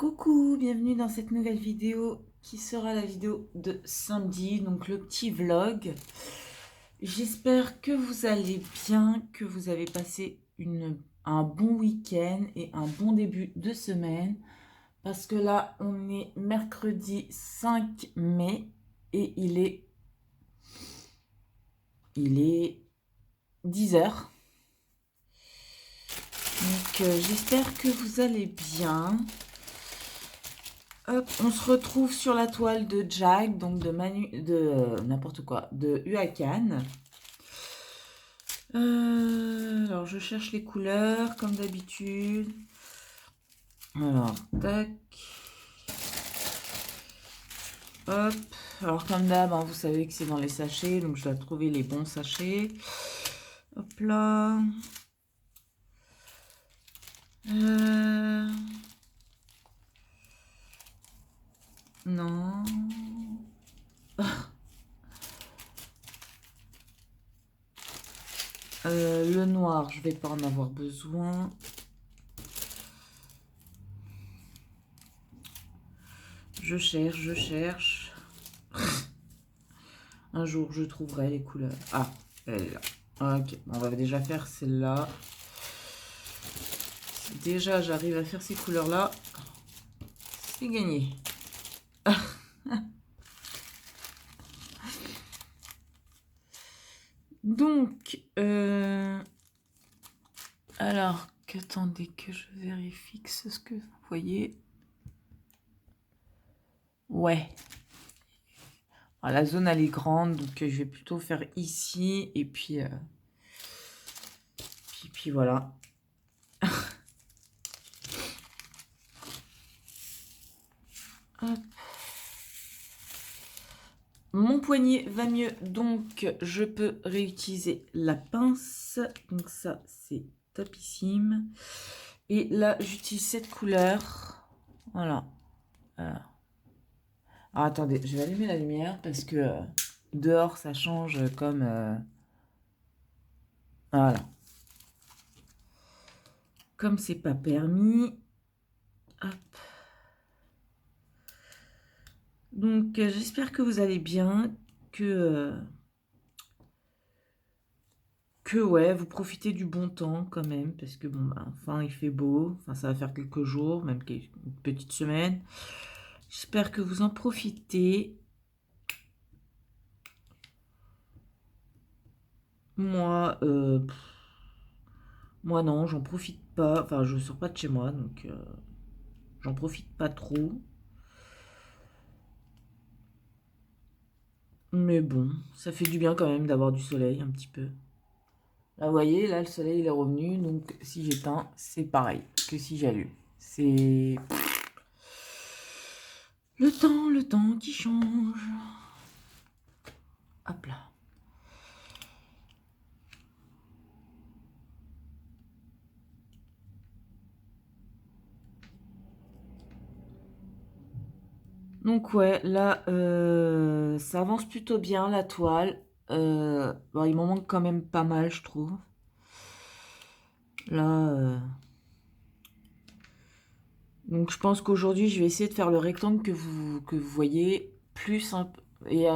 Coucou, bienvenue dans cette nouvelle vidéo qui sera la vidéo de samedi, donc le petit vlog. J'espère que vous allez bien, que vous avez passé un bon week-end et un bon début de semaine. Parce que là, on est mercredi 5 mai et il est 10 h. Donc j'espère que vous allez bien. Hop, on se retrouve sur la toile de Jack, donc de n'importe quoi, de Huacan. Alors je cherche les couleurs comme d'habitude. Alors, tac. Hop. Alors comme d'hab, hein, vous savez que c'est dans les sachets, donc je dois trouver les bons sachets. Hop là. Non. Le noir, je vais pas en avoir besoin. Je cherche. Un jour, je trouverai les couleurs. Ah, elle est là. Ok, on va déjà faire celle-là. Si déjà, j'arrive à faire ces couleurs-là, c'est gagné. Donc, alors, attendez que je vérifie que c'est ce que vous voyez. Ouais. Alors, la zone, elle est grande, donc je vais plutôt faire ici, et puis voilà. Hop. Mon poignet va mieux, donc je peux réutiliser la pince. Donc ça, c'est topissime. Et là, j'utilise cette couleur. Voilà. Alors, attendez, je vais allumer la lumière parce que dehors, ça change comme... voilà. Comme c'est pas permis. Hop. Donc, j'espère que vous allez bien, que ouais, vous profitez du bon temps quand même, parce que bon, bah, enfin, il fait beau, enfin, ça va faire quelques jours, même une petite semaine. J'espère que vous en profitez. Moi, moi non, j'en profite pas, enfin, je sors pas de chez moi, donc j'en profite pas trop. Mais bon, ça fait du bien quand même d'avoir du soleil un petit peu. Là, vous voyez, là, le soleil il est revenu, donc si j'éteins, c'est pareil que si j'allume. C'est le temps qui change. Hop là. Donc ouais, là, ça avance plutôt bien la toile. Bon, il m'en manque quand même pas mal, je trouve. Là, donc je pense qu'aujourd'hui, je vais essayer de faire le rectangle que vous voyez plus simple. Et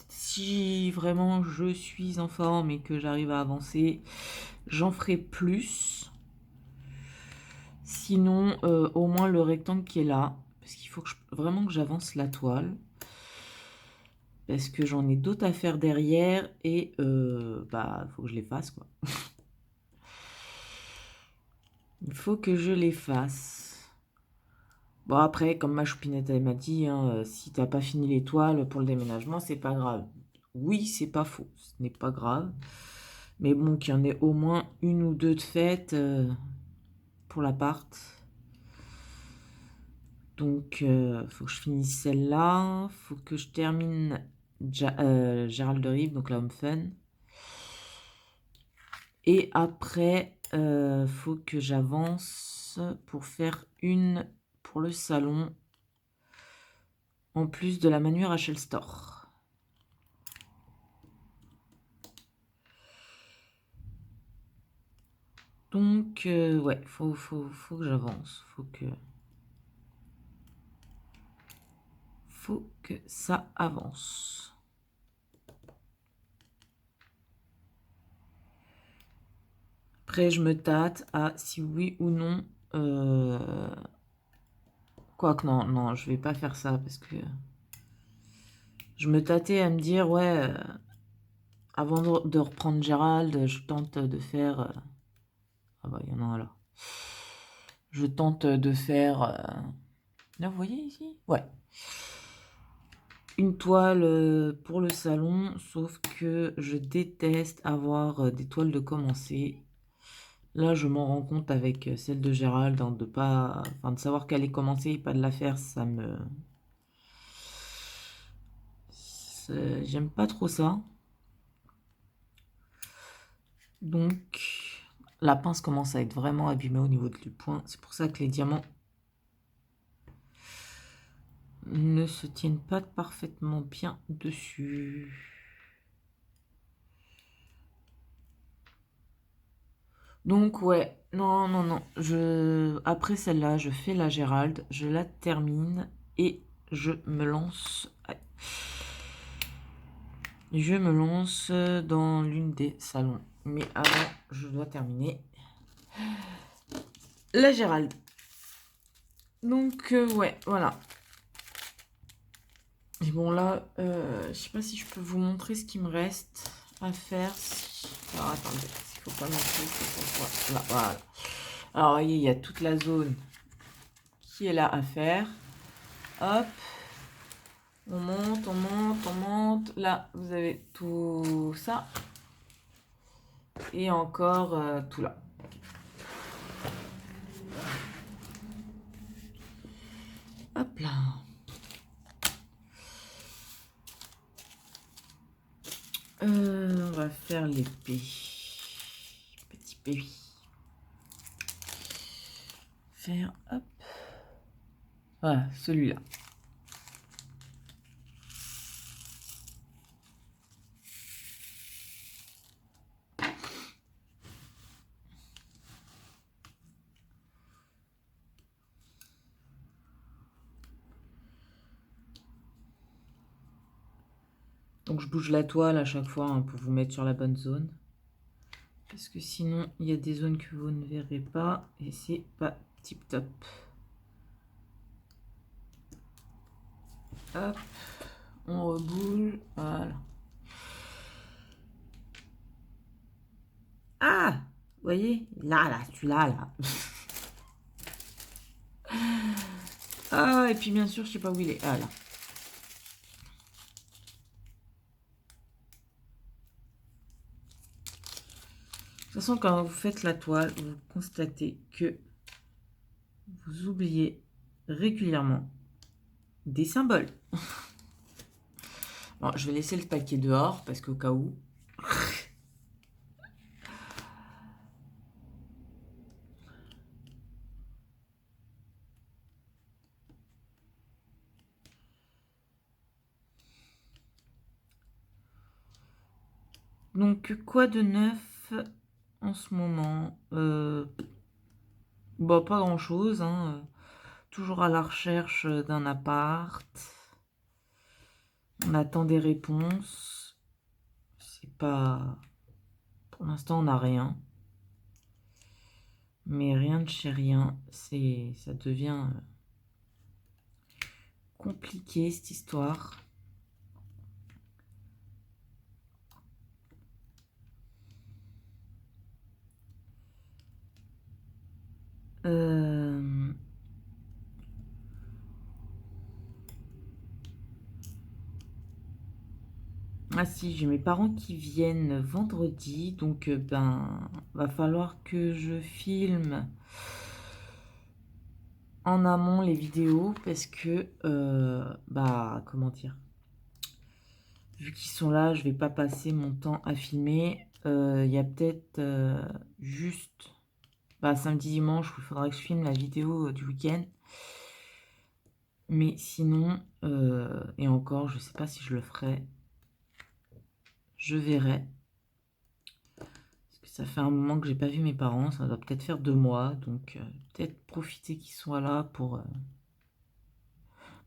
si vraiment je suis en forme et que j'arrive à avancer, j'en ferai plus. Sinon, au moins le rectangle qui est là. Parce qu'il faut vraiment que j'avance la toile. Parce que j'en ai d'autres à faire derrière et bah, faut que je les fasse, quoi. Il faut que je les fasse. Bon, après, comme ma choupinette elle m'a dit, hein, si t'as pas fini les toiles pour le déménagement, c'est pas grave. Oui, c'est pas faux, ce n'est pas grave. Mais bon, qu'il y en ait au moins une ou deux de faites pour l'appart. Donc, faut que je finisse celle-là. Faut que je termine Gérald de Rive, donc la Home Fun. Et après, faut que j'avance pour faire une pour le salon, en plus de la Manuel Rachel Store. Donc, ouais, faut que j'avance. Faut que... faut que ça avance. Après, je me tâte à si oui ou non... Quoique, non, je vais pas faire ça parce que... Je me tâtais à me dire, ouais, avant de reprendre Gérald, je tente de faire... ah bah, il y en a un là. Je tente de faire... là, vous voyez ici? Ouais. Une toile pour le salon, sauf que je déteste avoir des toiles de commencer. Là, je m'en rends compte avec celle de Gérald, hein, de pas... Enfin, de savoir qu'elle est commencée et pas de la faire, ça me... J'aime pas trop ça. Donc, la pince commence à être vraiment abîmée au niveau du point. C'est pour ça que les diamants ne se tiennent pas parfaitement bien dessus. Donc, ouais, non. Après celle-là, je fais la Gérald, je la termine et je me lance... Je me lance dans l'une des salons. Mais avant, je dois terminer la Gérald. Donc, ouais, voilà. Et bon, là, je sais pas si je peux vous montrer ce qui me reste à faire. Alors, attendez, il faut pas montrer que ça soit là, voilà. Alors, vous voyez, il y a toute la zone qui est là à faire. Hop. On monte. Là, vous avez tout ça. Et encore tout là. Hop là. On va faire l'épée. Petit bébé. Faire, hop. Voilà, celui-là. Donc je bouge la toile à chaque fois hein, pour vous mettre sur la bonne zone. Parce que sinon, il y a des zones que vous ne verrez pas et c'est pas tip top. Hop, on reboule, voilà. Ah, vous voyez, là, celui-là, là. Ah, et puis bien sûr, je sais pas où il est. Ah là. De toute façon, quand vous faites la toile, vous constatez que vous oubliez régulièrement des symboles. Bon, je vais laisser le paquet dehors parce qu'au cas où. Donc, quoi de neuf en ce moment? Bon, pas grand-chose. Hein. Toujours à la recherche d'un appart. On attend des réponses. C'est pas... Pour l'instant, on n'a rien. Mais rien de chez rien. Ça devient compliqué, cette histoire. Ah si, j'ai mes parents qui viennent vendredi, donc ben, va falloir que je filme en amont les vidéos parce que, bah, comment dire, vu qu'ils sont là, je vais pas passer mon temps à filmer. Il y a peut-être juste, bah, samedi, dimanche où il faudra que je filme la vidéo du week-end. Mais sinon, et encore, je sais pas si je le ferai. Je verrai. Parce que ça fait un moment que j'ai pas vu mes parents. Ça doit peut-être faire 2 mois. Donc peut-être profiter qu'ils soient là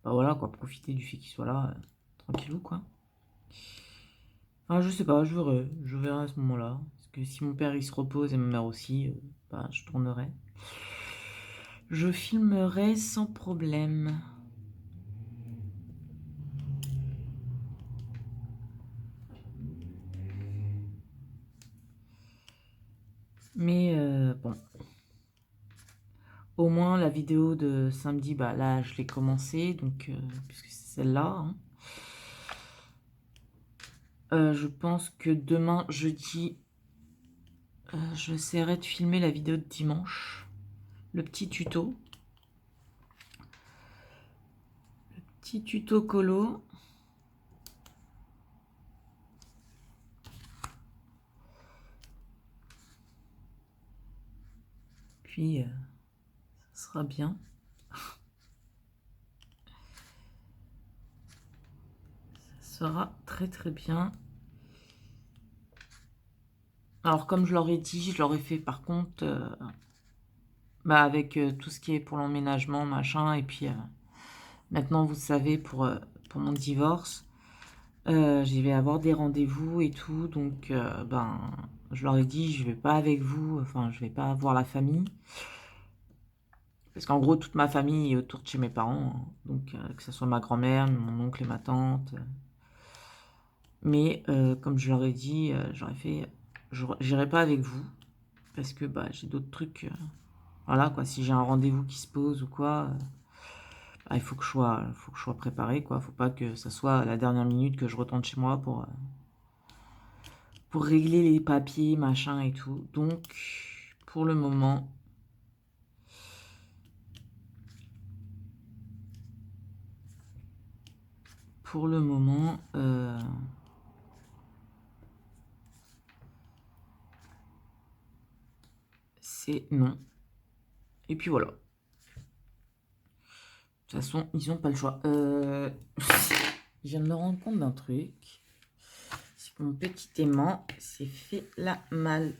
bah voilà, quoi, profiter du fait qu'il soit là, tranquillou, quoi. Enfin, je sais pas, je verrai à ce moment-là. Parce que si mon père, il se repose et ma mère aussi, bah, je tournerai. Je filmerai sans problème. Mais bon, au moins la vidéo de samedi, bah là je l'ai commencé, donc puisque c'est celle-là, hein. Je pense que demain, jeudi, j'essaierai de filmer la vidéo de dimanche, le petit tuto. Petit tuto colo. Puis, ça sera bien. Ça sera très très bien. Alors, comme je leur ai dit, je leur ai fait par contre, bah, avec tout ce qui est pour l'emménagement, machin, et puis maintenant, vous savez, pour mon divorce, j'y vais avoir des rendez-vous et tout, donc ben, je leur ai dit, je vais pas avec vous, enfin, je vais pas voir la famille. Parce qu'en gros, toute ma famille est autour de chez mes parents, hein. Donc que ce soit ma grand-mère, mon oncle et ma tante. Mais comme je leur ai dit, j'aurais fait, j'irai pas avec vous, parce que bah, j'ai d'autres trucs. Voilà, quoi, si j'ai un rendez-vous qui se pose ou quoi, bah, il faut que je sois préparé, quoi. Faut pas que ça soit à la dernière minute que je retourne chez moi pour régler les papiers, machin et tout. Donc, pour le moment, pour le moment, c'est non. Et puis voilà. De toute façon, ils n'ont pas le choix. Je viens de me rendre compte d'un truc. C'est que mon petit aimant s'est fait la malle.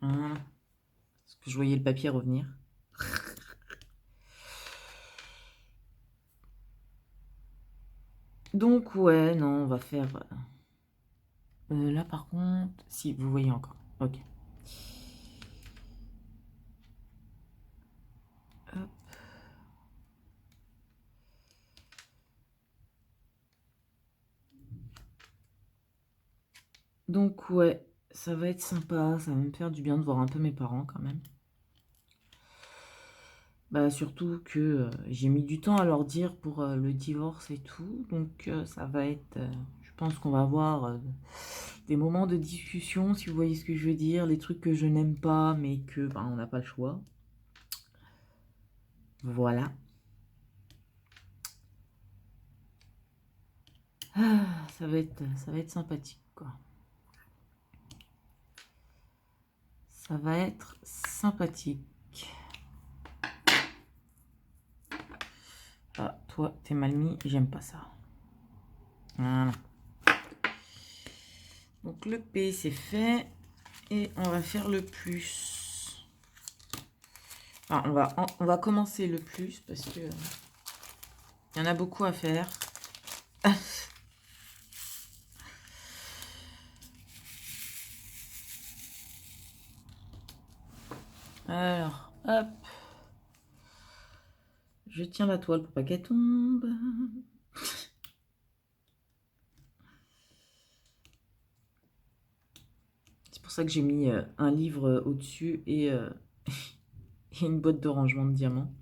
Voilà. Parce que je voyais le papier revenir. Donc ouais, non, on va faire... là par contre... Si, vous voyez encore. Ok. Hop. Donc ouais, ça va être sympa. Ça va me faire du bien de voir un peu mes parents quand même. Bah surtout que j'ai mis du temps à leur dire pour le divorce et tout. Donc ça va être... je pense qu'on va avoir des moments de discussion, si vous voyez ce que je veux dire. Les trucs que je n'aime pas, mais que bah, on n'a pas le choix. Voilà. Ah, ça va être sympathique, quoi. Ça va être sympathique. Ah, toi, t'es mal mis, j'aime pas ça. Voilà. Donc le P, c'est fait. Et on va faire le plus. Enfin, on va commencer le plus parce que il y en a beaucoup à faire. Alors, hop. Je tiens la toile pour pas qu'elle tombe. C'est pour ça que j'ai mis un livre au-dessus et, et une boîte de rangement de diamants.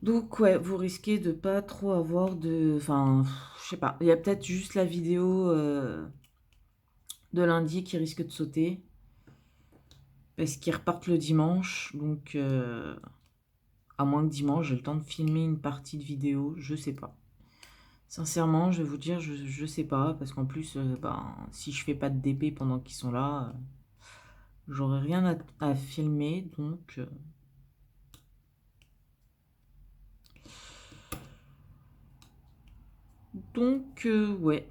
Donc ouais, vous risquez de pas trop avoir de... Enfin, je sais pas. Il y a peut-être juste la vidéo de lundi qui risque de sauter. Parce qu'ils repartent le dimanche. Donc, à moins que dimanche, j'ai le temps de filmer une partie de vidéo. Je sais pas. Sincèrement, je vais vous dire, je sais pas. Parce qu'en plus, ben, si je fais pas de DP pendant qu'ils sont là, j'aurai rien à filmer. Donc... Donc, ouais.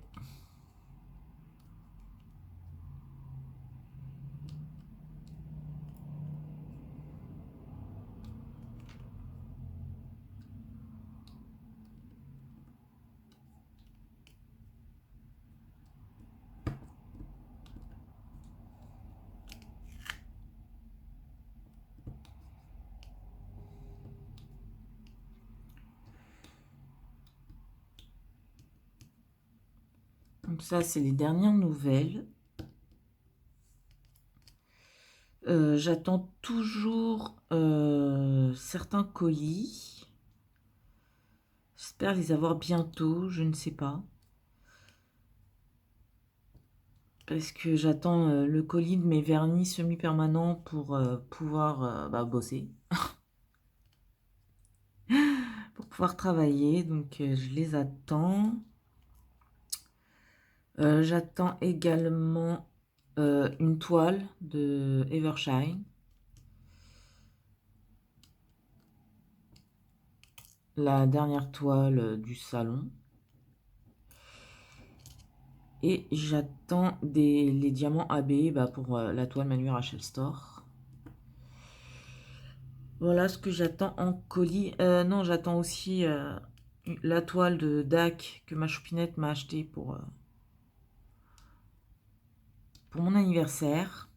Donc ça, c'est les dernières nouvelles. J'attends toujours certains colis. J'espère les avoir bientôt, je ne sais pas. Parce que j'attends le colis de mes vernis semi-permanents pour pouvoir bosser. Pour pouvoir travailler, donc je les attends. J'attends également une toile de Evershine. La dernière toile du salon. Et j'attends les diamants AB pour la toile Manu Rachel Store. Voilà ce que j'attends en colis. Non, j'attends aussi la toile de DAC que ma choupinette m'a acheté pour mon anniversaire.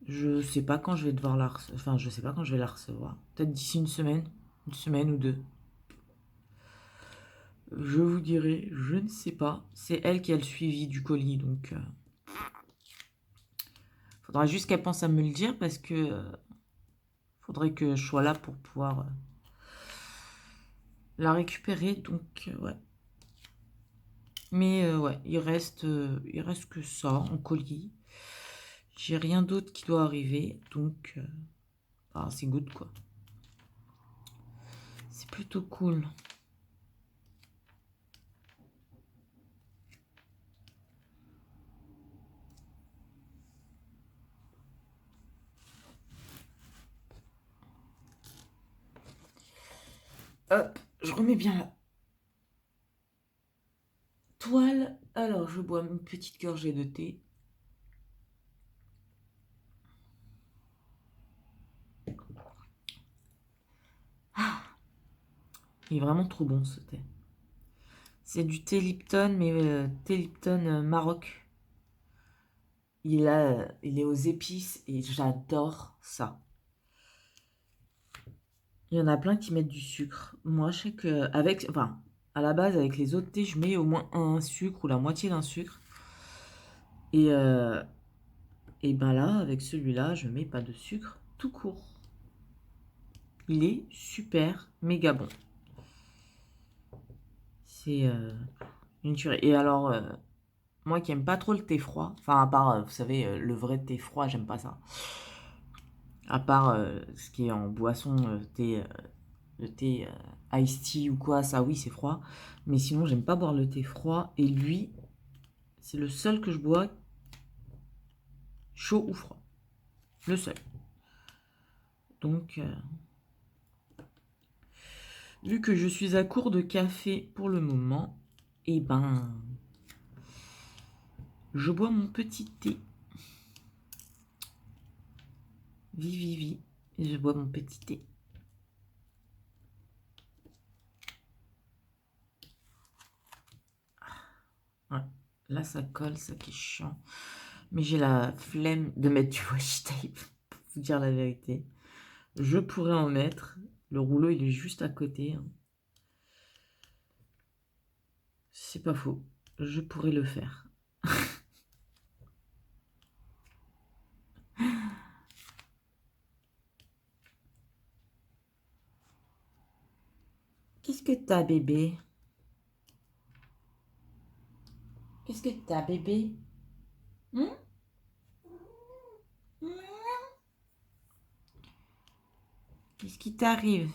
Je sais pas quand je vais devoir la recevoir. Enfin, je sais pas quand je vais la recevoir. Peut-être d'ici une semaine ou deux. Je vous dirai, je ne sais pas. C'est elle qui a le suivi du colis, donc faudra juste qu'elle pense à me le dire parce que faudrait que je sois là pour pouvoir la récupérer. Donc ouais. Mais ouais, il reste que ça en colis. J'ai rien d'autre qui doit arriver, donc c'est good quoi. C'est plutôt cool. Hop, je remets bien la toile. Alors, je bois une petite gorgée de thé. Ah, il est vraiment trop bon ce thé. C'est du thé Lipton, mais thé Lipton Maroc. Il est aux épices et j'adore ça. Il y en a plein qui mettent du sucre. Moi, je sais que à la base, avec les autres thés, je mets au moins un sucre ou la moitié d'un sucre. Et, ben là, avec celui-là, je mets pas de sucre tout court. Il est super, méga bon. C'est une tuerie. Et alors, moi qui aime pas trop le thé froid, enfin à part, vous savez, le vrai thé froid, j'aime pas ça. À part ce qui est en boisson, le thé iced tea ou quoi, ça oui c'est froid. Mais sinon j'aime pas boire le thé froid. Et lui, c'est le seul que je bois chaud ou froid. Le seul. Donc, vu que je suis à court de café pour le moment, et ben, je bois mon petit thé. Vivi, et je bois mon petit thé. Ouais. Là, ça colle, ça qui est chiant. Mais j'ai la flemme de mettre du washi tape, pour vous dire la vérité. Je pourrais en mettre. Le rouleau, il est juste à côté. Hein. C'est pas faux. Je pourrais le faire. Qu'est-ce que t'as, bébé? Qu'est-ce que t'as, bébé? Hum? Qu'est-ce qui t'arrive?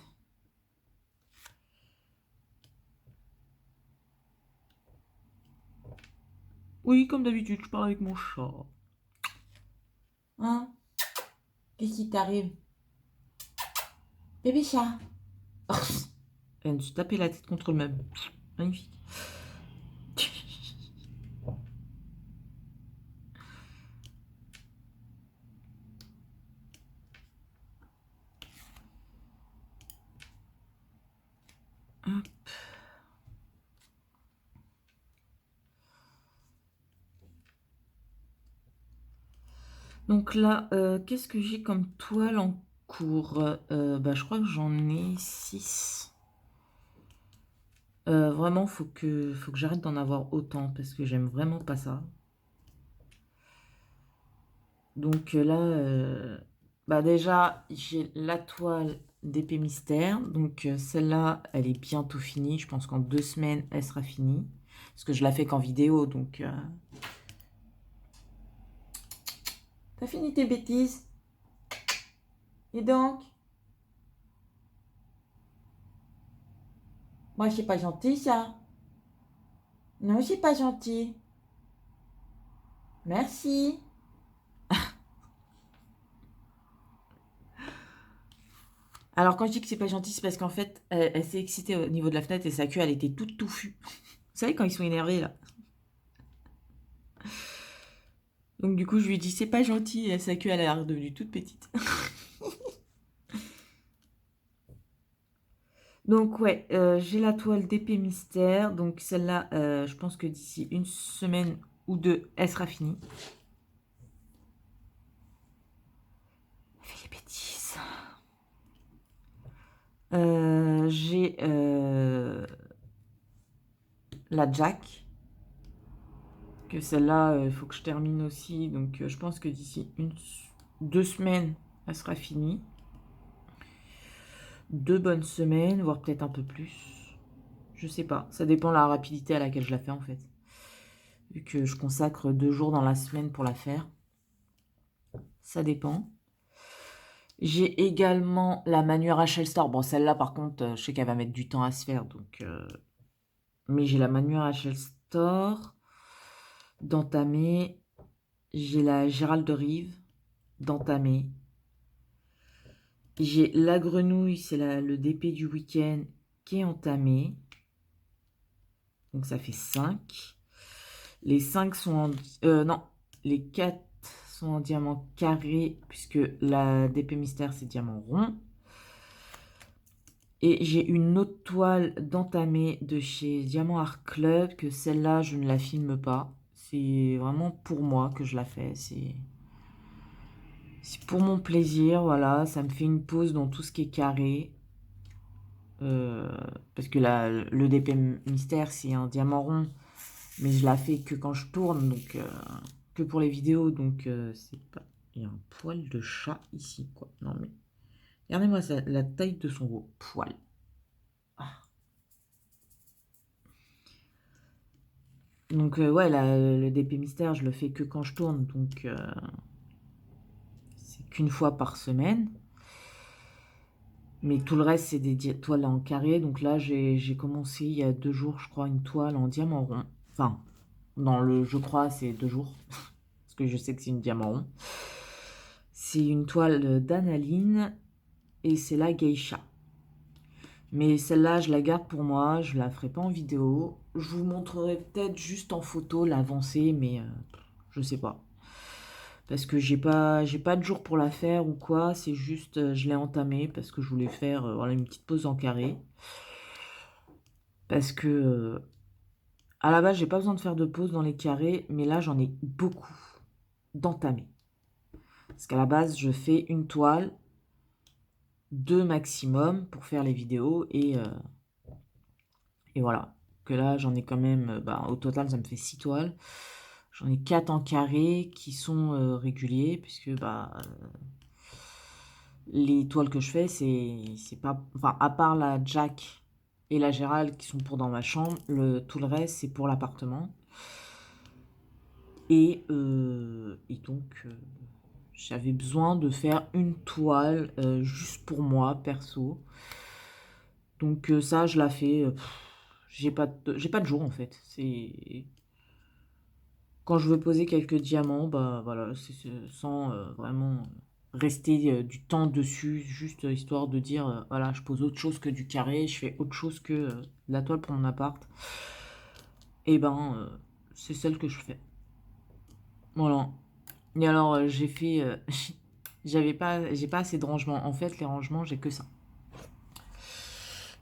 Oui, comme d'habitude, je parle avec mon chat. Hein? Qu'est-ce qui t'arrive? Bébé chat. Elle vient de se taper la tête contre le meuble. Magnifique. Hop. Donc là, qu'est-ce que j'ai comme toile en cours? Bah, je crois que j'en ai 6. Vraiment, faut que j'arrête d'en avoir autant parce que j'aime vraiment pas ça. Donc là, bah déjà, j'ai la toile d'épée mystère. Donc celle-là, elle est bientôt finie. Je pense qu'en 2 semaines, elle sera finie. Parce que je la fais qu'en vidéo, donc... T'as fini tes bêtises? Et donc? Moi, c'est pas gentil, ça. Non, c'est pas gentil. Merci. Alors, quand je dis que c'est pas gentil, c'est parce qu'en fait, elle s'est excitée au niveau de la fenêtre et sa queue, elle était toute touffue. Vous savez, quand ils sont énervés, là. Donc, du coup, je lui ai dit, c'est pas gentil. Et sa queue, elle est redevenue toute petite. Donc, ouais, j'ai la toile d'épée mystère. Donc, celle-là, je pense que d'ici une semaine ou deux, elle sera finie. Elle fait les bêtises. J'ai la Jack. Que celle-là, il faut que je termine aussi. Donc, je pense que d'ici 2 semaines, elle sera finie. 2 bonnes semaines, voire peut-être un peu plus. Je sais pas. Ça dépend de la rapidité à laquelle je la fais, en fait. Vu que je consacre 2 jours dans la semaine pour la faire. Ça dépend. J'ai également la Manu Rachel Store. Bon, celle-là, par contre, je sais qu'elle va mettre du temps à se faire. Donc, mais j'ai la Manu Rachel Store d'entamer. J'ai la Gérald de Rive d'entamer. J'ai la grenouille, c'est le DP du week-end qui est entamé. Donc ça fait 5. Les 5 sont en... non, les 4 sont en diamant carré, puisque la DP mystère, c'est diamant rond. Et j'ai une autre toile d'entamé de chez Diamant Art Club, que celle-là, je ne la filme pas. C'est vraiment pour moi que je la fais. C'est pour mon plaisir, voilà. Ça me fait une pause dans tout ce qui est carré. Parce que le DP mystère, c'est un diamant rond. Mais je la fais que quand je tourne, donc que pour les vidéos. Donc c'est pas... Il y a un poil de chat ici, quoi. Non mais... Regardez-moi ça, la taille de son gros poil. Ah. Donc ouais, le DP mystère, je le fais que quand je tourne. Donc c'est qu'une fois par semaine. Mais tout le reste, c'est des toiles en carré. Donc là, j'ai commencé il y a 2 jours, je crois, une toile en diamant rond. Enfin, dans le je crois, c'est 2 jours. Parce que je sais que c'est une diamant rond. C'est une toile d'Analine. Et c'est la geisha. Mais celle-là, je la garde pour moi. Je la ferai pas en vidéo. Je vous montrerai peut-être juste en photo l'avancée. Mais je sais pas. Parce que j'ai pas de jour pour la faire ou quoi. C'est juste, je l'ai entamée parce que je voulais faire voilà, une petite pause en carré. Parce que à la base, j'ai pas besoin de faire de pause dans les carrés, mais là, j'en ai beaucoup d'entamés. Parce qu'à la base, je fais une toile, 2 maximum pour faire les vidéos et voilà. Que là, j'en ai quand même, bah, au total, ça me fait 6 toiles. J'en ai 4 en carré qui sont réguliers, puisque bah, les toiles que je fais, c'est pas... Enfin, à part la Jack et la Gérald qui sont pour dans ma chambre, tout le reste, c'est pour l'appartement. Et donc, j'avais besoin de faire une toile juste pour moi, perso. Donc ça, je la fais. J'ai pas de jour en fait. C'est quand je veux poser quelques diamants, bah voilà, c'est sans vraiment. rester du temps dessus, juste histoire de dire, voilà, je pose autre chose que du carré, je fais autre chose que la toile pour mon appart. Et ben, c'est celle que je fais. Voilà. Et alors, j'ai fait... j'ai pas assez de rangements. En fait, les rangements, j'ai que ça.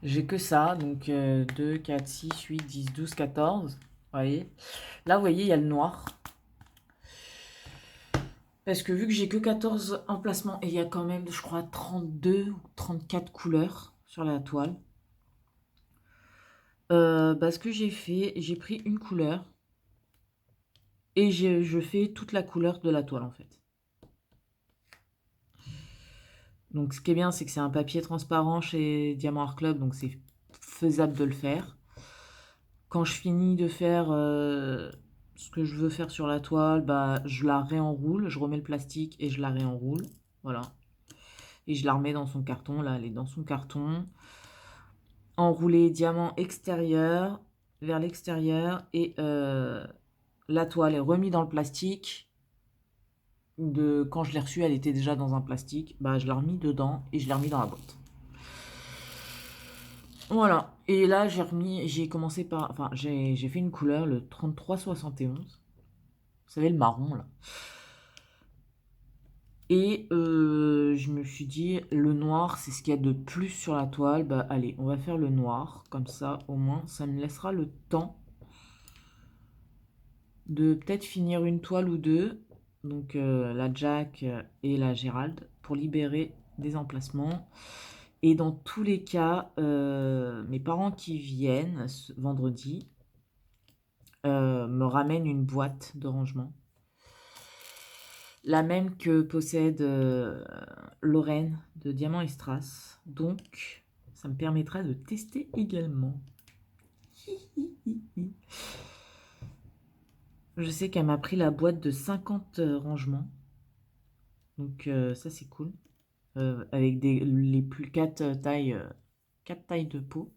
J'ai que ça, donc 2, 4, 6, 8, 10, 12, 14. Vous voyez. Là, vous voyez, il y a le noir. Parce que vu que j'ai que 14 emplacements, et il y a quand même, je crois, 32 ou 34 couleurs sur la toile. Ce que j'ai fait, j'ai pris une couleur et je fais toute la couleur de la toile en fait. Donc ce qui est bien, c'est que c'est un papier transparent chez Diamant Art Club, donc c'est faisable de le faire. Quand je finis de faire ce que je veux faire sur la toile, bah, je la réenroule, je remets le plastique et je la réenroule. Voilà. Et je la remets dans son carton, là elle est dans son carton. Enroulé diamant extérieur vers l'extérieur et la toile est remise dans le plastique. Quand je l'ai reçue, elle était déjà dans un plastique. Bah, je l'ai remis dedans et je l'ai remis dans la boîte. Voilà. Et là, j'ai commencé par, enfin, j'ai fait une couleur, le 3371. Vous savez, le marron là. Et je me suis dit, le noir, c'est ce qu'il y a de plus sur la toile. Bah, allez, on va faire le noir. Comme ça, au moins, ça me laissera le temps de peut-être finir une toile ou deux. Donc, la Jack et la Gérald, pour libérer des emplacements. Et dans tous les cas, mes parents qui viennent vendredi me ramènent une boîte de rangement. La même que possède Lorraine de Diamant et Strass. Donc, ça me permettra de tester également. Je sais qu'elle m'a pris la boîte de 50 rangements. Donc, ça, c'est cool. Avec les plus 4 tailles, 4 tailles de peau.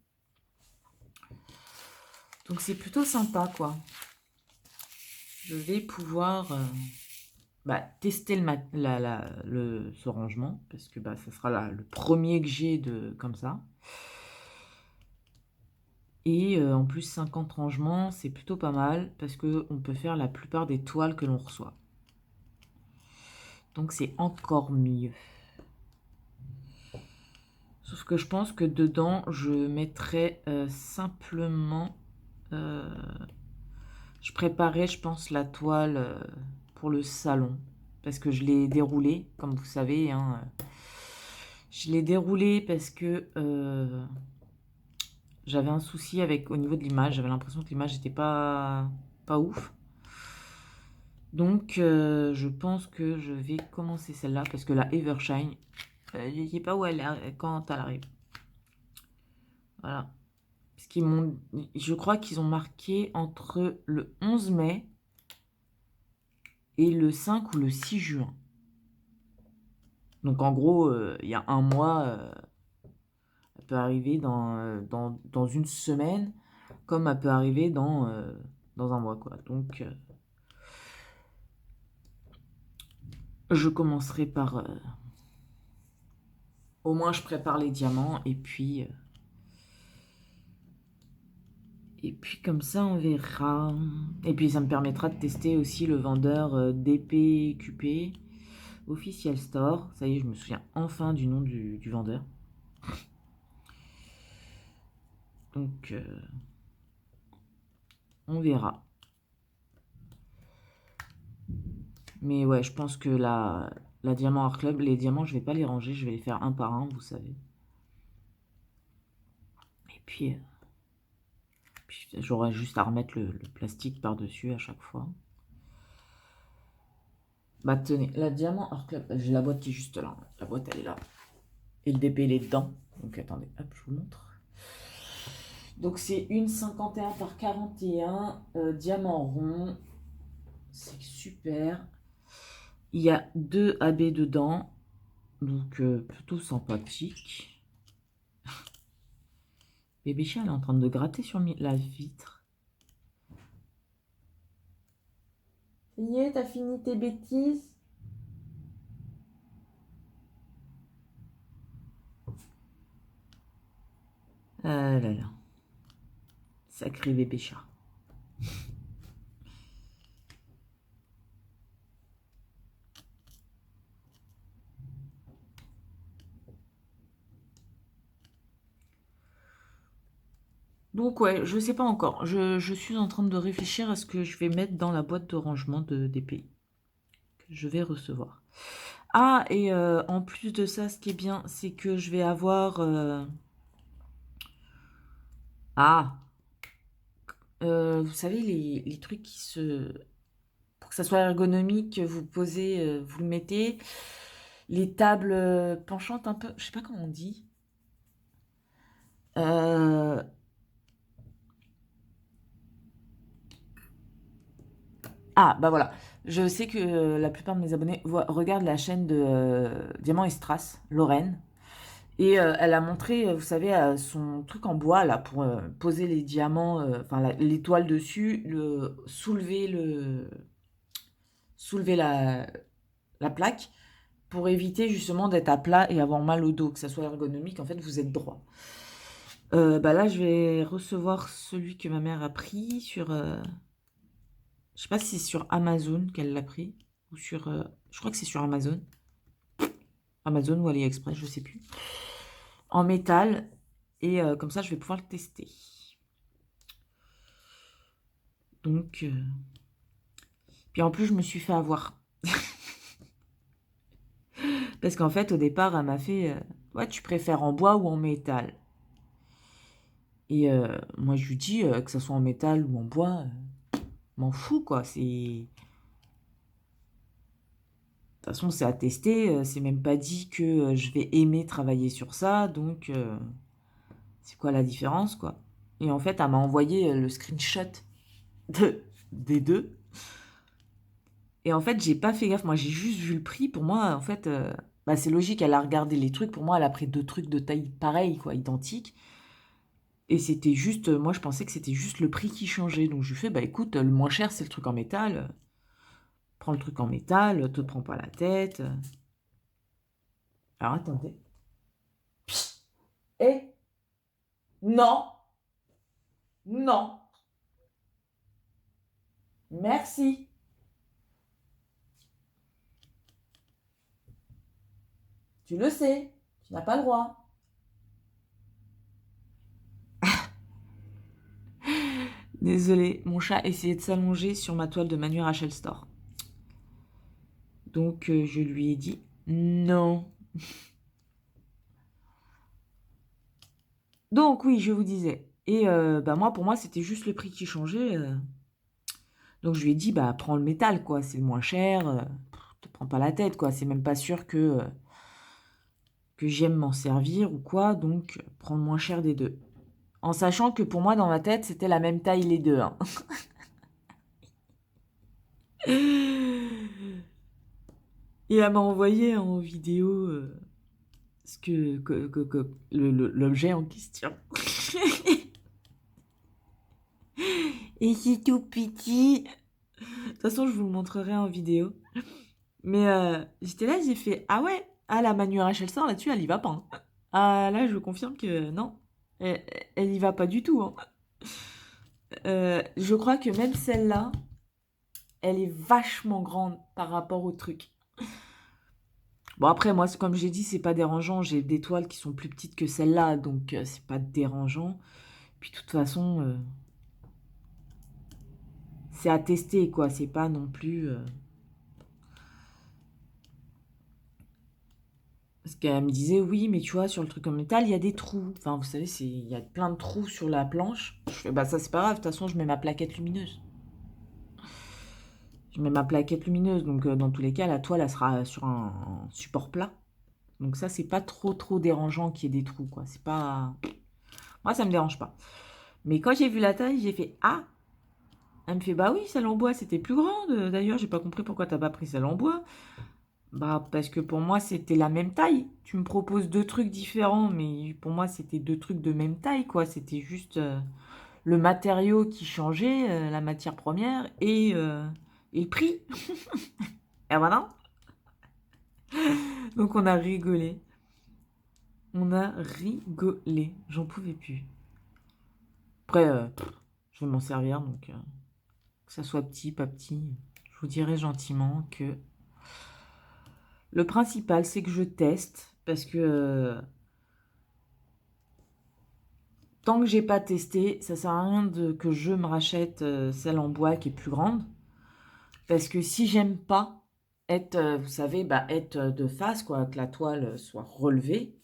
Donc, c'est plutôt sympa, quoi. Je vais pouvoir tester ce rangement, parce que ça sera le premier que j'ai comme ça. Et en plus 50 rangements, c'est plutôt pas mal, parce qu'on peut faire la plupart des toiles que l'on reçoit. Donc c'est encore mieux. Sauf que je pense que dedans, je mettrai simplement... je préparais, je pense, la toile pour le salon. Parce que je l'ai déroulée, comme vous savez, hein, je l'ai déroulé parce que j'avais un souci au niveau de l'image. J'avais l'impression que l'image n'était pas ouf. Donc, je pense que je vais commencer celle-là parce que la Evershine, je ne sais pas où elle est quand elle arrive. Voilà. Parce je crois qu'ils ont marqué entre le 11 mai et le 5 ou le 6 juin. Donc, en gros, il y a un mois... elle peut arriver dans une semaine, comme elle peut arriver dans un mois, quoi. Donc, je commencerai par... au moins, je prépare les diamants, et puis comme ça, on verra. Et puis, ça me permettra de tester aussi le vendeur DPQP Official Store. Ça y est, je me souviens enfin du nom du vendeur. Donc, on verra. Mais ouais, je pense que la Diamant Art Club, les diamants, je vais pas les ranger, je vais les faire un par un, vous savez. Et puis j'aurai juste à remettre le plastique par-dessus à chaque fois. Bah tenez, la Diamant Art Club, j'ai la boîte qui est juste là. La boîte, elle est là. Et le DP, il est dedans. Donc attendez, hop, je vous montre. Donc c'est une 51 par 41, diamant rond. C'est super. Il y a 2 AB dedans. Donc plutôt sympathique. Bébé chien, elle est en train de gratter sur la vitre. Ça y est, t'as fini tes bêtises? Ah là là. Sacré bébé chat. Donc ouais, je sais pas encore. Je suis en train de réfléchir à ce que je vais mettre dans la boîte de rangement des pays que je vais recevoir. Ah, et en plus de ça, ce qui est bien, c'est que je vais avoir... Ah, vous savez, les trucs qui se... Pour que ça soit ergonomique, vous posez, vous le mettez. Les tables penchantes un peu... Je sais pas comment on dit. Euh, Ah, bah voilà. Je sais que la plupart de mes abonnés regardent la chaîne de Diamant et Strass, Lorraine. Et elle a montré, vous savez, son truc en bois, là, pour poser les diamants, enfin, l'étoile dessus, soulever la plaque, pour éviter justement d'être à plat et avoir mal au dos, que ça soit ergonomique. En fait, vous êtes droit. Bah là, je vais recevoir celui que ma mère a pris sur... je sais pas si c'est sur Amazon qu'elle l'a pris, ou sur... je crois que c'est sur Amazon. Amazon ou AliExpress, je sais plus. En métal. Et comme ça, je vais pouvoir le tester. Donc... Puis en plus, je me suis fait avoir. Parce qu'en fait, au départ, elle m'a fait... ouais, tu préfères en bois ou en métal? Et moi, je lui dis que ça soit en métal ou en bois, m'en fous, quoi. C'est... De toute façon, c'est à tester. C'est même pas dit que je vais aimer travailler sur ça. Donc, c'est quoi la différence, quoi? Et en fait, elle m'a envoyé le screenshot des deux. Et en fait, j'ai pas fait gaffe. Moi, j'ai juste vu le prix. Pour moi, en fait, bah, c'est logique. Elle a regardé les trucs. Pour moi, elle a pris deux trucs de taille pareille, quoi, identiques. Et c'était juste, moi, je pensais que c'était juste le prix qui changeait. Donc, je lui fais, bah écoute, le moins cher, c'est le truc en métal. Prends le truc en métal, te prends pas la tête. Alors, attendez. Eh, non, non, merci. Tu le sais, tu n'as pas le droit. Désolée, mon chat essayait de s'allonger sur ma toile de Manu Rachel Store. Donc, je lui ai dit non. Donc, oui, je vous disais. Et bah, moi, pour moi, c'était juste le prix qui changeait. Donc, je lui ai dit, bah, prends le métal, quoi. C'est le moins cher. Te prends pas la tête, quoi. C'est même pas sûr que j'aime m'en servir ou quoi. Donc, prends le moins cher des deux. En sachant que pour moi, dans ma tête, c'était la même taille les deux, hein. Et elle m'a envoyé en vidéo ce l'objet en question. Et c'est tout petit. De toute façon, je vous le montrerai en vidéo. Mais j'étais là, j'ai fait ah ouais, ah la Manu Rachel sort là-dessus, elle y va pas, hein. Ah là, je vous confirme que non, elle, elle y va pas du tout, hein. Je crois que même celle-là, elle est vachement grande par rapport au truc. Bon après moi, comme j'ai dit, c'est pas dérangeant. J'ai des toiles qui sont plus petites que celle-là, donc c'est pas dérangeant. Puis de toute façon, c'est à tester quoi. C'est pas non plus. Parce qu'elle me disait oui, mais tu vois, sur le truc en métal, il y a des trous. Enfin, vous savez, il y a plein de trous sur la planche. Je fais bah ça c'est pas grave. De toute façon, je mets ma plaquette lumineuse. Je mets ma plaquette lumineuse, donc dans tous les cas, la toile elle sera sur un support plat. Donc ça, c'est pas trop dérangeant qu'il y ait des trous, quoi. C'est pas. Moi, ça me dérange pas. Mais quand j'ai vu la taille, j'ai fait ah. Elle me fait bah oui, celle en bois c'était plus grande. D'ailleurs, j'ai pas compris pourquoi t'as pas pris celle en bois. Bah parce que pour moi c'était la même taille. Tu me proposes deux trucs différents, mais pour moi c'était deux trucs de même taille quoi. C'était juste le matériau qui changeait, la matière première et le prix. Et voilà. Donc on a rigolé. On a rigolé. J'en pouvais plus. Après, je vais m'en servir, donc que ça soit petit, pas petit. Je vous dirai gentiment que le principal, c'est que je teste, parce que tant que j'ai pas testé, ça sert à rien que je me rachète celle en bois qui est plus grande. Parce que si j'aime pas être, vous savez, bah, être de face, quoi, que la toile soit relevée,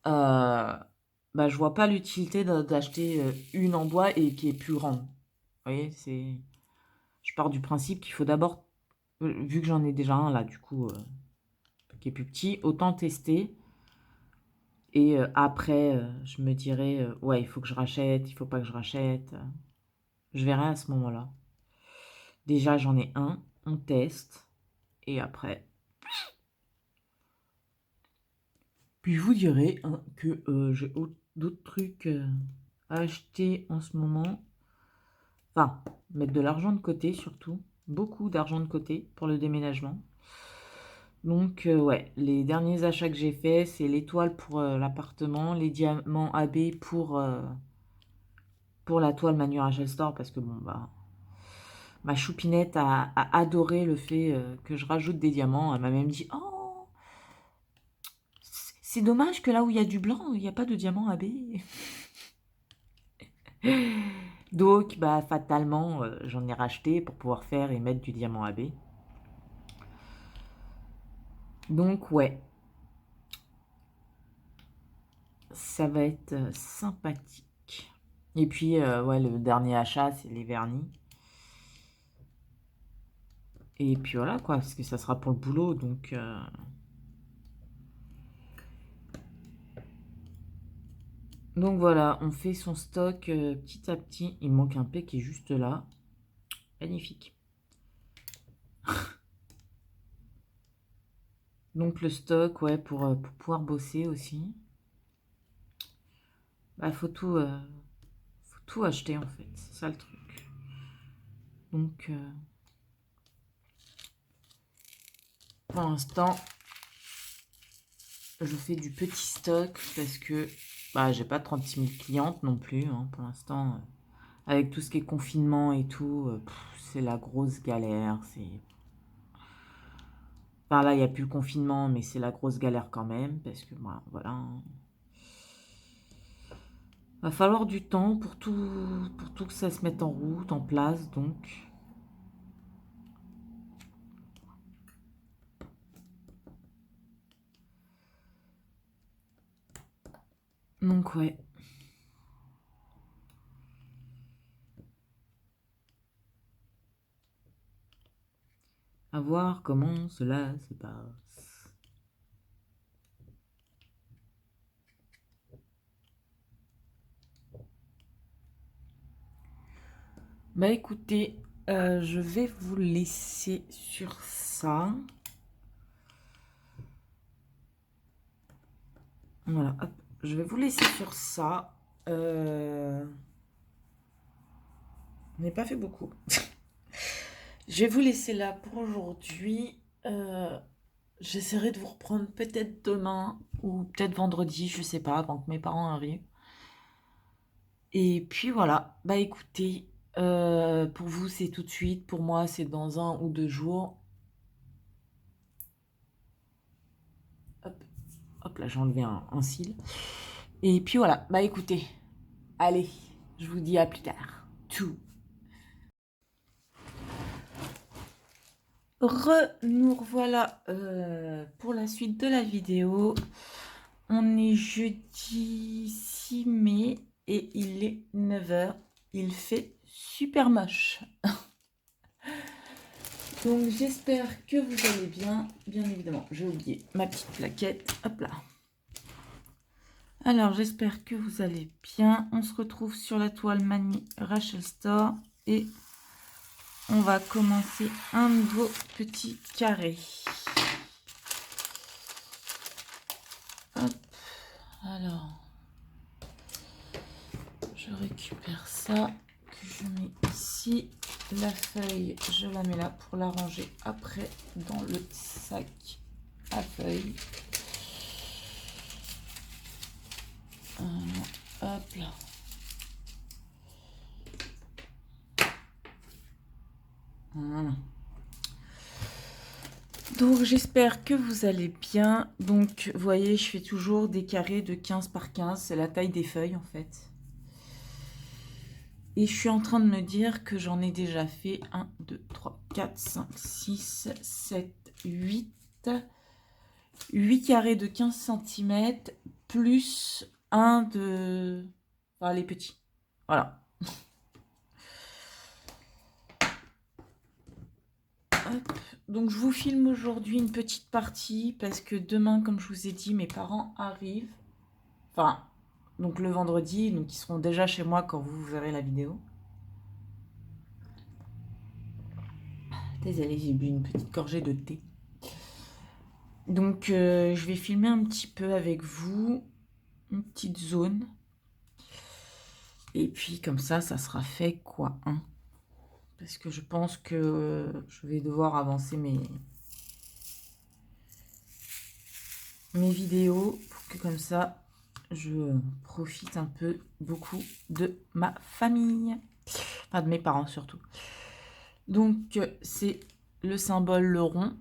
bah, je vois pas l'utilité d'acheter une en bois et qui est plus grande. Vous voyez, je pars du principe qu'il faut d'abord, vu que j'en ai déjà un là, du coup, qui est plus petit, autant tester. Et après, je me dirai, ouais, il faut que je rachète, il faut pas que je rachète. Je verrai à ce moment-là. Déjà, j'en ai un, on teste. Et après, puis je vous dirai hein, que j'ai d'autres trucs à acheter en ce moment. Enfin, mettre de l'argent de côté surtout. Beaucoup d'argent de côté pour le déménagement. Donc, ouais, les derniers achats que j'ai faits, c'est l'étoile pour l'appartement, les diamants AB pour la toile Manu Rachel Store, parce que bon, bah, ma choupinette a adoré le fait que je rajoute des diamants. Elle m'a même dit, oh, c'est dommage que là où il y a du blanc, il n'y a pas de diamant AB. Donc, bah, fatalement, j'en ai racheté pour pouvoir faire et mettre du diamant AB. Donc, ouais, ça va être sympathique. Et puis, ouais, le dernier achat, c'est les vernis. Et puis voilà, quoi, parce que ça sera pour le boulot, donc... Donc voilà, on fait son stock petit à petit. Il manque un P qui est juste là. Magnifique. Donc le stock, ouais, pour pouvoir bosser aussi. Bah, faut tout acheter en fait. C'est ça le truc. Donc, pour l'instant, je fais du petit stock parce que bah, j'ai pas 36 000 clientes non plus. Hein, pour l'instant, avec tout ce qui est confinement et tout, c'est la grosse galère. Enfin là, il n'y a plus le confinement, mais c'est la grosse galère quand même parce que bah, voilà. Hein. Va falloir du temps pour tout que ça se mette en route, en place, donc. Donc ouais. À voir comment cela se passe. Bah écoutez, je vais vous laisser sur ça. Voilà, hop, je vais vous laisser sur ça. On n'est pas fait beaucoup. Je vais vous laisser là pour aujourd'hui. J'essaierai de vous reprendre peut-être demain ou peut-être vendredi, je sais pas, avant que mes parents arrivent. Et puis voilà, bah écoutez, pour vous c'est tout de suite, pour moi c'est dans 1 ou 2 jours. Hop, hop là j'ai enlevé un cil. Et puis voilà, bah écoutez, allez, je vous dis à plus tard. Tchou. Nous revoilà pour la suite de la vidéo. On est jeudi 6 mai et il est 9h. Il fait super moche. Donc j'espère que vous allez bien. Bien évidemment, j'ai oublié ma petite plaquette. Hop là. Alors j'espère que vous allez bien. On se retrouve sur la toile Mani Rachel Store et on va commencer un nouveau petit carré. Hop. Alors, je récupère ça que je mets ici. La feuille, je la mets là pour la ranger après dans le sac à feuilles. là. Voilà. Donc j'espère que vous allez bien. Donc vous voyez, je fais toujours des carrés de 15 par 15. C'est la taille des feuilles en fait. Et je suis en train de me dire que j'en ai déjà fait 1, 2, 3, 4, 5, 6, 7, 8. 8 carrés de 15 cm plus un de... Enfin, les petits. Voilà. Hop. Donc je vous filme aujourd'hui une petite partie parce que demain, comme je vous ai dit, mes parents arrivent. Enfin, donc le vendredi, donc ils seront déjà chez moi quand vous verrez la vidéo. Désolée, j'ai bu une petite gorgée de thé. Donc je vais filmer un petit peu avec vous, une petite zone. Et puis comme ça sera fait quoi, hein. Parce que je pense que je vais devoir avancer mes vidéos pour que comme ça, je profite un peu beaucoup de ma famille. Enfin, de mes parents surtout. Donc, c'est le symbole le rond.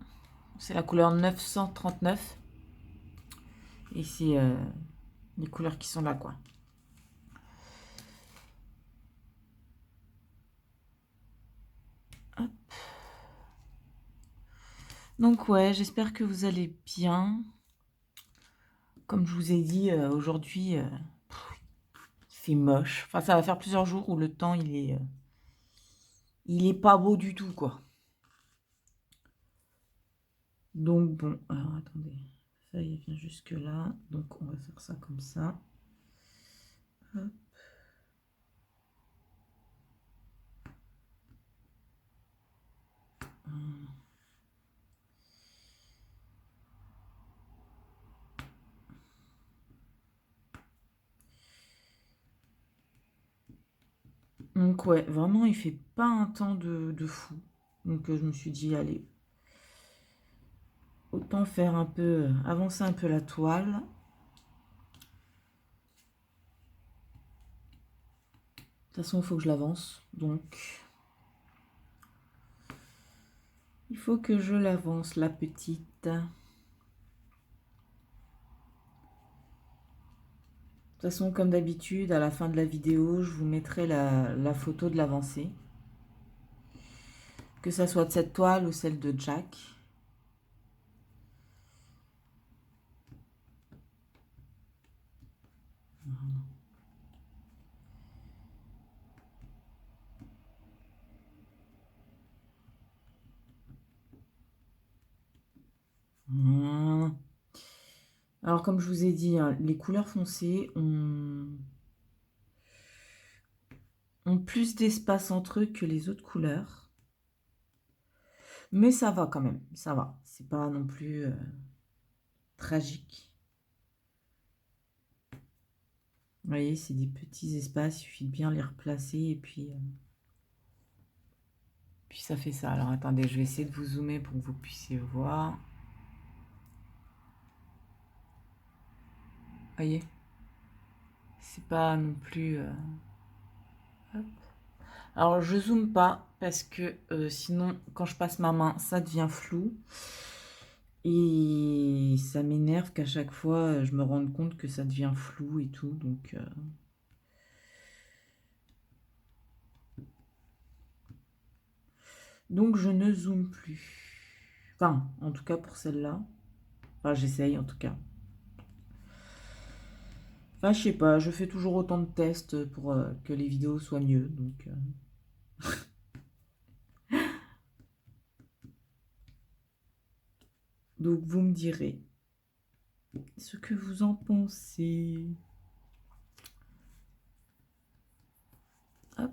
C'est la couleur 939. Et c'est les couleurs qui sont là, quoi. Hop. Donc, ouais, j'espère que vous allez bien. Comme je vous ai dit, aujourd'hui, il fait moche. Enfin, ça va faire plusieurs jours où le temps, il est pas beau du tout, quoi. Donc, bon, alors attendez. Ça, il vient jusque là. Donc, on va faire ça comme ça. Hop. Donc ouais, vraiment, il fait pas un temps de fou. Donc je me suis dit, allez, autant faire un peu, avancer un peu la toile. De toute façon, il faut que je l'avance. Donc, il faut que je l'avance, la petite. De toute façon, comme d'habitude, à la fin de la vidéo, je vous mettrai la photo de l'avancée. Que ça soit de cette toile ou celle de Jack. Voilà. Alors, comme je vous ai dit, hein, les couleurs foncées ont plus d'espace entre eux que les autres couleurs. Mais ça va quand même, ça va. C'est pas non plus tragique. Vous voyez, c'est des petits espaces, il suffit de bien les replacer et puis ça fait ça. Alors attendez, je vais essayer de vous zoomer pour que vous puissiez voir. Vous voyez, c'est pas non plus... hop. Alors je zoome pas parce que sinon quand je passe ma main ça devient flou. Et ça m'énerve qu'à chaque fois je me rende compte que ça devient flou et tout. Donc je ne zoome plus. Enfin, en tout cas pour celle-là. Enfin, j'essaye en tout cas. Enfin, je sais pas, je fais toujours autant de tests pour que les vidéos soient mieux. Donc vous me direz ce que vous en pensez. Hop.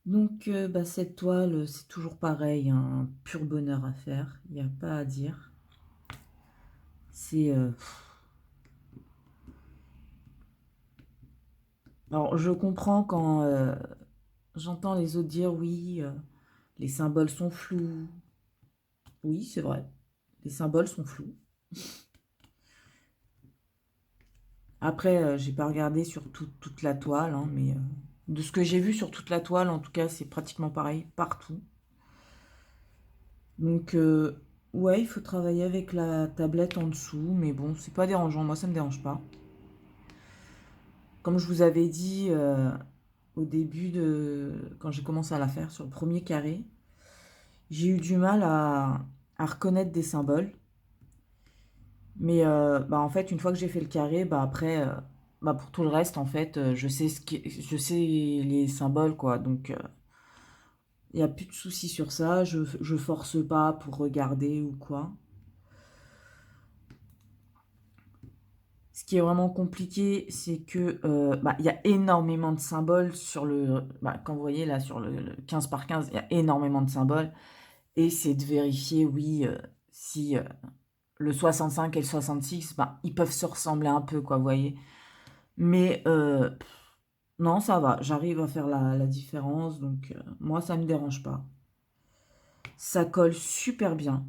Donc bah, cette toile, c'est toujours pareil, un pur bonheur à faire. Il n'y a pas à dire. C'est... Alors, je comprends quand j'entends les autres dire oui, les symboles sont flous. Oui, c'est vrai, les symboles sont flous. Après, j'ai pas regardé sur toute la toile, hein, mais de ce que j'ai vu sur toute la toile, en tout cas, c'est pratiquement pareil partout. Donc, ouais, il faut travailler avec la tablette en dessous, mais bon, c'est pas dérangeant. Moi, ça me dérange pas. Comme je vous avais dit au début quand j'ai commencé à la faire sur le premier carré, j'ai eu du mal à reconnaître des symboles. Mais bah, en fait, une fois que j'ai fait le carré, bah, après, bah, pour tout le reste, en fait, je sais les symboles, quoi. Donc, il n'y a plus de soucis sur ça. Je force pas pour regarder ou quoi. Ce qui est vraiment compliqué, c'est que bah, il y a énormément de symboles sur le. Bah, quand vous voyez là, sur le 15 par 15, il y a énormément de symboles. Et c'est de vérifier, oui, si le 65 et le 66, bah, ils peuvent se ressembler un peu, quoi, vous voyez. Mais non, ça va, j'arrive à faire la différence, donc moi, ça me dérange pas. Ça colle super bien.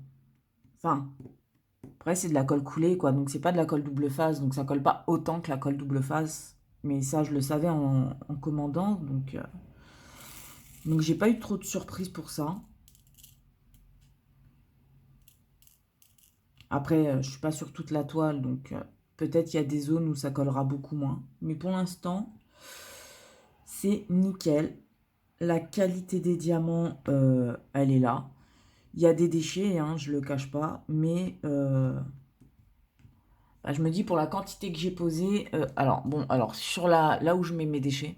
Enfin, après, c'est de la colle coulée, quoi, donc c'est pas de la colle double face, donc ça colle pas autant que la colle double face. Mais ça, je le savais en commandant, donc j'ai pas eu trop de surprises pour ça. Après, je suis pas sur toute la toile, donc peut-être il y a des zones où ça collera beaucoup moins. Mais pour l'instant, c'est nickel. La qualité des diamants, elle est là. Il y a des déchets, hein, je le cache pas, mais bah, je me dis pour la quantité que j'ai posée, alors bon, alors sur là où je mets mes déchets,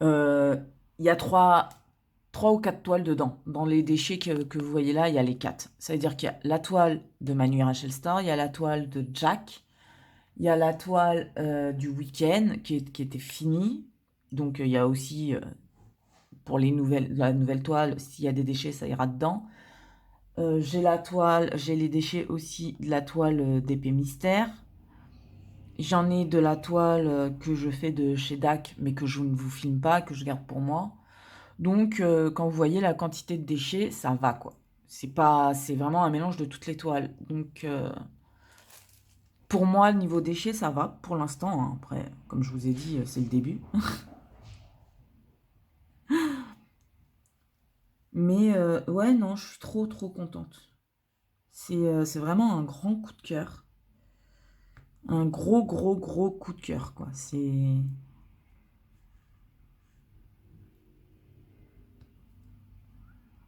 euh, il y a trois ou quatre toiles dedans. Dans les déchets que vous voyez là, il y a les quatre. Ça veut dire qu'il y a la toile de Manu et Rachel Star, il y a la toile de Jack, il y a la toile du week-end qui était finie. Donc il y a aussi pour la nouvelle toile, s'il y a des déchets, ça ira dedans. J'ai les déchets aussi de la toile d'épée mystère. J'en ai de la toile que je fais de chez DAC, mais que je ne vous filme pas, que je garde pour moi. Donc, quand vous voyez la quantité de déchets, ça va quoi. C'est vraiment un mélange de toutes les toiles. Donc, pour moi, le niveau déchets, ça va pour l'instant, hein. Après, comme je vous ai dit, c'est le début. Mais ouais, non, je suis trop contente. C'est vraiment un grand coup de cœur. Un gros coup de cœur, quoi.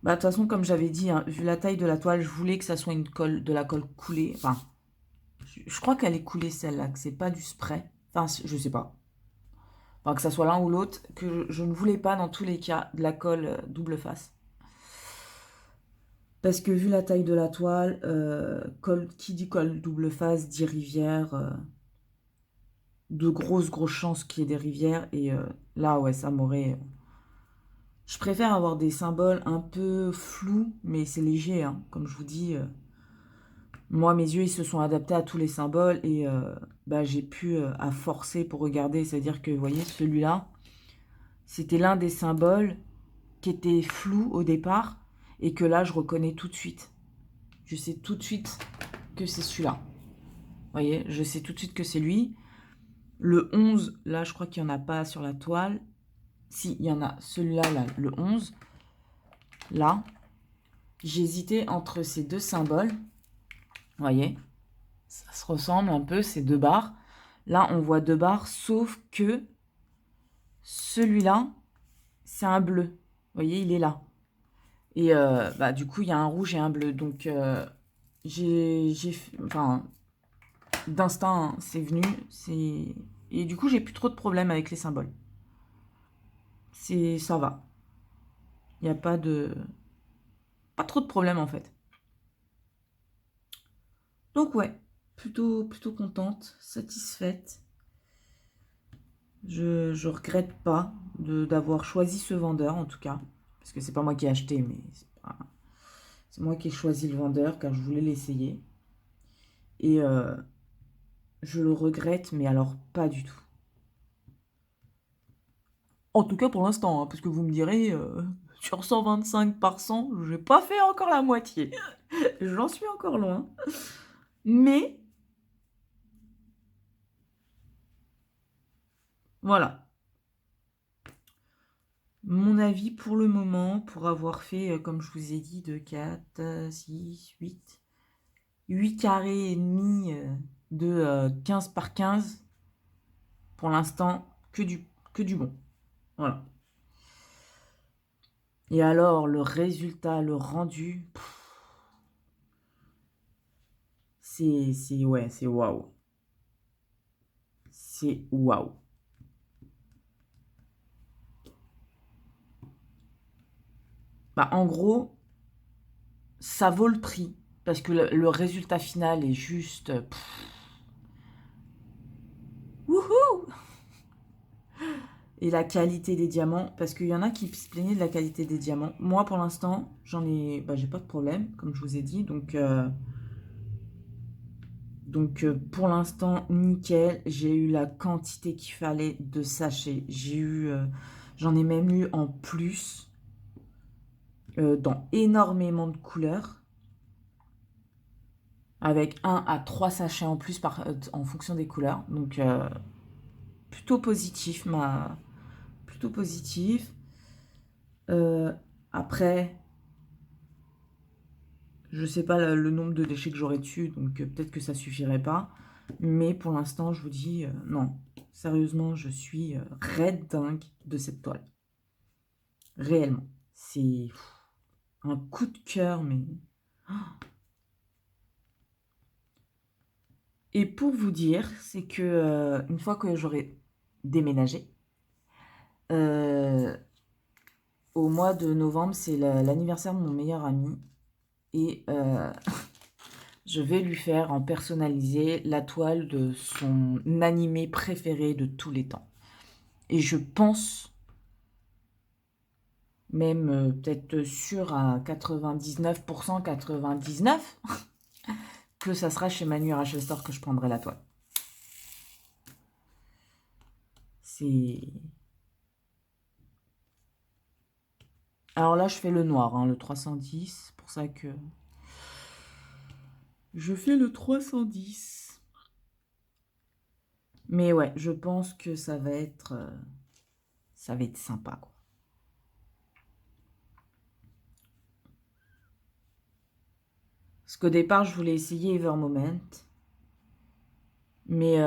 Bah, de toute façon, comme j'avais dit, hein, vu la taille de la toile, je voulais que ça soit de la colle coulée. Enfin, je crois qu'elle est coulée celle-là, que c'est pas du spray. Enfin, je sais pas. Enfin, que ça soit l'un ou l'autre, que je ne voulais pas dans tous les cas de la colle double face. Parce que vu la taille de la toile, qui dit colle double face dit rivière. De grosses chances qu'il y ait des rivières. Et là, ouais, ça m'aurait. Je préfère avoir des symboles un peu flous, mais c'est léger, hein. Comme je vous dis, moi, mes yeux, ils se sont adaptés à tous les symboles et bah, j'ai pu à forcer pour regarder. C'est-à-dire que, vous voyez, celui-là, c'était l'un des symboles qui était flou au départ et que là, je reconnais tout de suite. Je sais tout de suite que c'est celui-là. Vous voyez, je sais tout de suite que c'est lui. Le 11, là, je crois qu'il n'y en a pas sur la toile. Si, il y en a celui-là, là, le 11. Là, j'hésitais entre ces deux symboles. Vous voyez, ça se ressemble un peu, ces deux barres. Là, on voit deux barres, sauf que celui-là, c'est un bleu. Vous voyez, il est là. Et bah, du coup, il y a un rouge et un bleu. Donc, enfin, d'instinct, hein, c'est venu. Et du coup, j'ai plus trop de problèmes avec les symboles. Ça va. Il n'y a pas trop de problèmes en fait. Donc ouais, plutôt contente, satisfaite. Je regrette pas d'avoir choisi ce vendeur en tout cas. Parce que c'est pas moi qui ai acheté, mais c'est moi qui ai choisi le vendeur car je voulais l'essayer. Et je le regrette, mais alors pas du tout. En tout cas pour l'instant, hein, parce que vous me direz, sur 125 par 100, j'ai pas fait encore la moitié. J'en suis encore loin. Mais voilà, mon avis pour le moment, pour avoir fait, comme je vous ai dit, de 4, 6, 8 carrés et demi de 15 par 15, pour l'instant, que du bon. Voilà. Et alors, le résultat, le rendu, ouais, c'est waouh. C'est waouh. Bah, en gros, ça vaut le prix. Parce que le résultat final est juste... Wouhou! Et la qualité des diamants, parce qu'il y en a qui se plaignaient de la qualité des diamants. Moi, pour l'instant, j'ai pas de problème, comme je vous ai dit. Donc pour l'instant, nickel. J'ai eu la quantité qu'il fallait de sachets. J'en ai même eu en plus dans énormément de couleurs, avec 1 à 3 sachets en plus en fonction des couleurs. Donc plutôt positif, plutôt positif. Euh, Après, je sais pas le nombre de déchets que j'aurais dessus, donc peut-être que ça suffirait pas. Mais pour l'instant, je vous dis non. Sérieusement, je suis raide dingue de cette toile. Réellement. C'est un coup de cœur, mais... Et pour vous dire, c'est que une fois que j'aurai déménagé, euh, au mois de novembre, c'est l'anniversaire de mon meilleur ami. Et je vais lui faire en personnalisé la toile de son animé préféré de tous les temps. Et je pense, même peut-être sûr à 99%, 99, que ça sera chez Manu Rachel Store que je prendrai la toile. C'est... Alors là, je fais le noir, hein, le 310. C'est pour ça que je fais le 310. Mais ouais, je pense que ça va être sympa, quoi. Parce qu'au départ, je voulais essayer Evermoment. Mais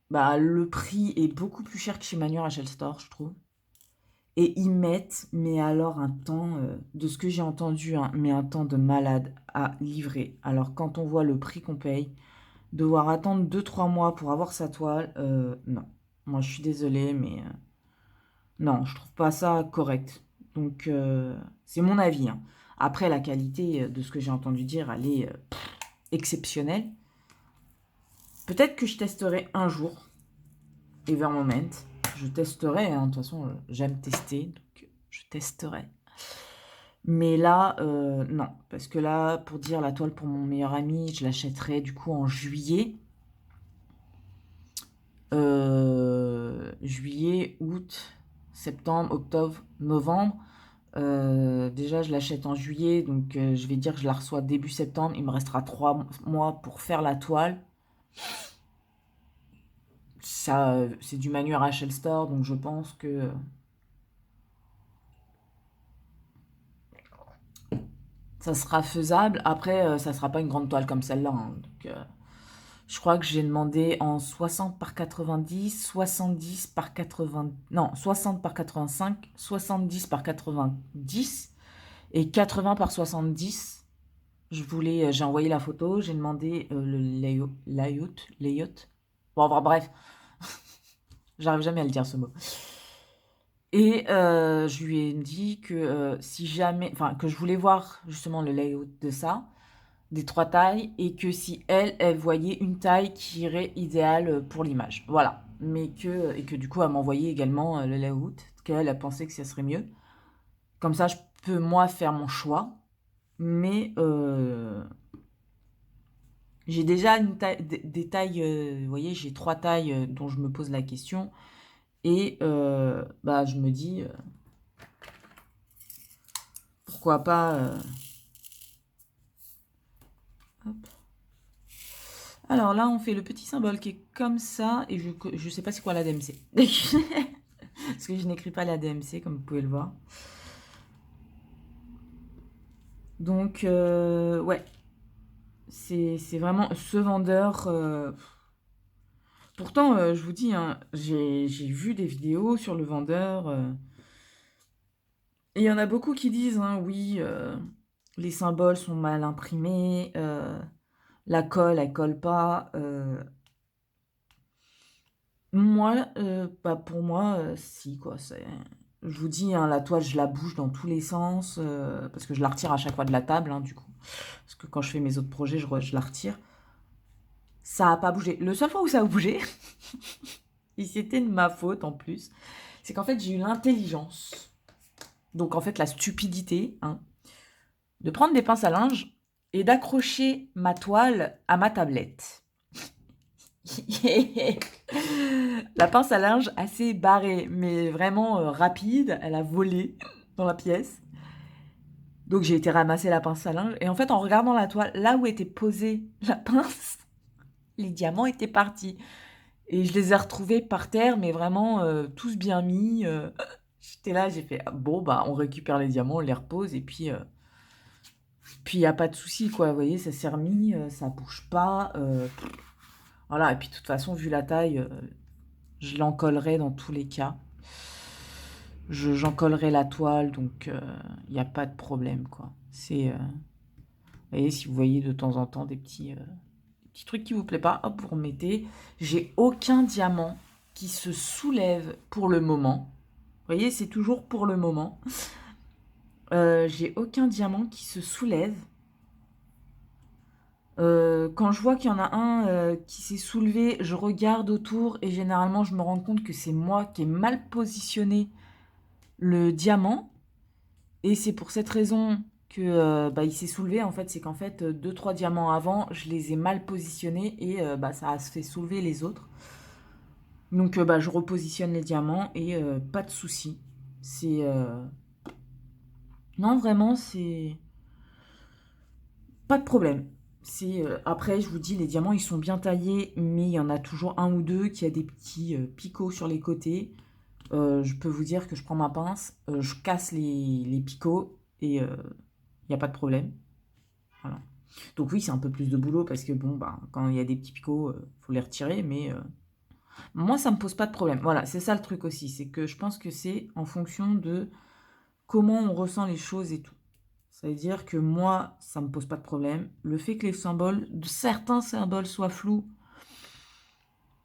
bah, le prix est beaucoup plus cher que chez Manu Rachel Store, je trouve. Et ils mettent, mais alors un temps, de ce que j'ai entendu, hein, mais un temps de malade à livrer. Alors quand on voit le prix qu'on paye, devoir attendre 2-3 mois pour avoir sa toile, non. Moi je suis désolée, mais non, je trouve pas ça correct. Donc c'est mon avis, hein. Après la qualité, de ce que j'ai entendu dire, elle est exceptionnelle. Peut-être que je testerai un jour Evermoment. Je testerai, hein. De toute façon, j'aime tester, donc je testerai. Mais là, non. Parce que là, pour dire la toile pour mon meilleur ami, je l'achèterai du coup en juillet. Juillet, août, septembre, octobre, novembre. Déjà, je l'achète en juillet, donc je vais dire que je la reçois début septembre. Il me restera 3 mois pour faire la toile. Ça, c'est du Manu Rachel Store, donc je pense que ça sera faisable. Après, ça sera pas une grande toile comme celle-là, hein. Donc, je crois que j'ai demandé en 60 par 90, 70 par 80... Non, 60 par 85, 70 par 90 et 80 par 70. J'ai envoyé la photo, j'ai demandé le layout. Bon, enfin, bref, j'arrive jamais à le dire ce mot. Et je lui ai dit que si jamais, enfin, que je voulais voir justement le layout de ça, des 3 tailles, et que si elle voyait une taille qui irait idéale pour l'image. Voilà. Et que du coup, elle m'envoyait également le layout, qu'elle a pensé que ça serait mieux. Comme ça, je peux moi faire mon choix. Mais j'ai déjà des tailles, vous voyez, j'ai 3 tailles dont je me pose la question. Et bah, je me dis, pourquoi pas... hop. Alors là, on fait le petit symbole qui est comme ça, et je sais pas c'est quoi la DMC. Parce que je n'écris pas la DMC, comme vous pouvez le voir. Donc, ouais, c'est vraiment ce vendeur. Pourtant, je vous dis, hein, j'ai vu des vidéos sur le vendeur. Et il y en a beaucoup qui disent, hein, oui, les symboles sont mal imprimés, la colle, elle colle pas. Moi, bah, pour moi, si, quoi. Je vous dis, hein, la toile, je la bouge dans tous les sens, parce que je la retire à chaque fois de la table, hein, du coup. Parce que quand je fais mes autres projets, je la retire. Ça n'a pas bougé. Le seul fois où ça a bougé, et c'était de ma faute en plus, c'est qu'en fait, j'ai eu l'intelligence, donc en fait la stupidité, hein, de prendre des pinces à linge et d'accrocher ma toile à ma tablette. La pince à linge assez barrée, mais vraiment rapide, elle a volé dans la pièce. Donc j'ai été ramasser la pince à linge, et en fait en regardant la toile, là où était posée la pince, les diamants étaient partis. Et je les ai retrouvés par terre, mais vraiment tous bien mis. J'étais là, j'ai fait, ah, bon, bah, on récupère les diamants, on les repose, et puis il n'y a pas de souci, quoi. Vous voyez, ça s'est remis, ça bouge pas. Voilà, et puis de toute façon, vu la taille, je l'encollerai dans tous les cas. J'encollerai la toile, donc il n'y a pas de problème, quoi. C'est, vous voyez, si vous voyez de temps en temps des petits trucs qui vous plaît pas, hop, vous remettez. J'ai aucun diamant qui se soulève pour le moment. Vous voyez, c'est toujours pour le moment. J'ai aucun diamant qui se soulève. Quand je vois qu'il y en a un qui s'est soulevé, je regarde autour et généralement je me rends compte que c'est moi qui ai mal positionné le diamant. Et c'est pour cette raison que bah, il s'est soulevé. En fait, c'est qu'en fait, 2-3 diamants avant, je les ai mal positionnés et bah, ça a fait soulever les autres. Donc bah, je repositionne les diamants et pas de souci. C'est... Non, vraiment, c'est... Pas de problème. C'est après, je vous dis, les diamants, ils sont bien taillés, mais il y en a toujours un ou deux qui a des petits picots sur les côtés. Je peux vous dire que je prends ma pince, je casse les picots et il n'y a pas de problème. Voilà. Donc oui, c'est un peu plus de boulot parce que bon, bah, quand il y a des petits picots, faut les retirer, mais moi, ça me pose pas de problème. Voilà, c'est ça le truc aussi, c'est que je pense que c'est en fonction de comment on ressent les choses et tout. Ça veut dire que moi, ça me pose pas de problème. Le fait que les symboles, certains symboles soient flous,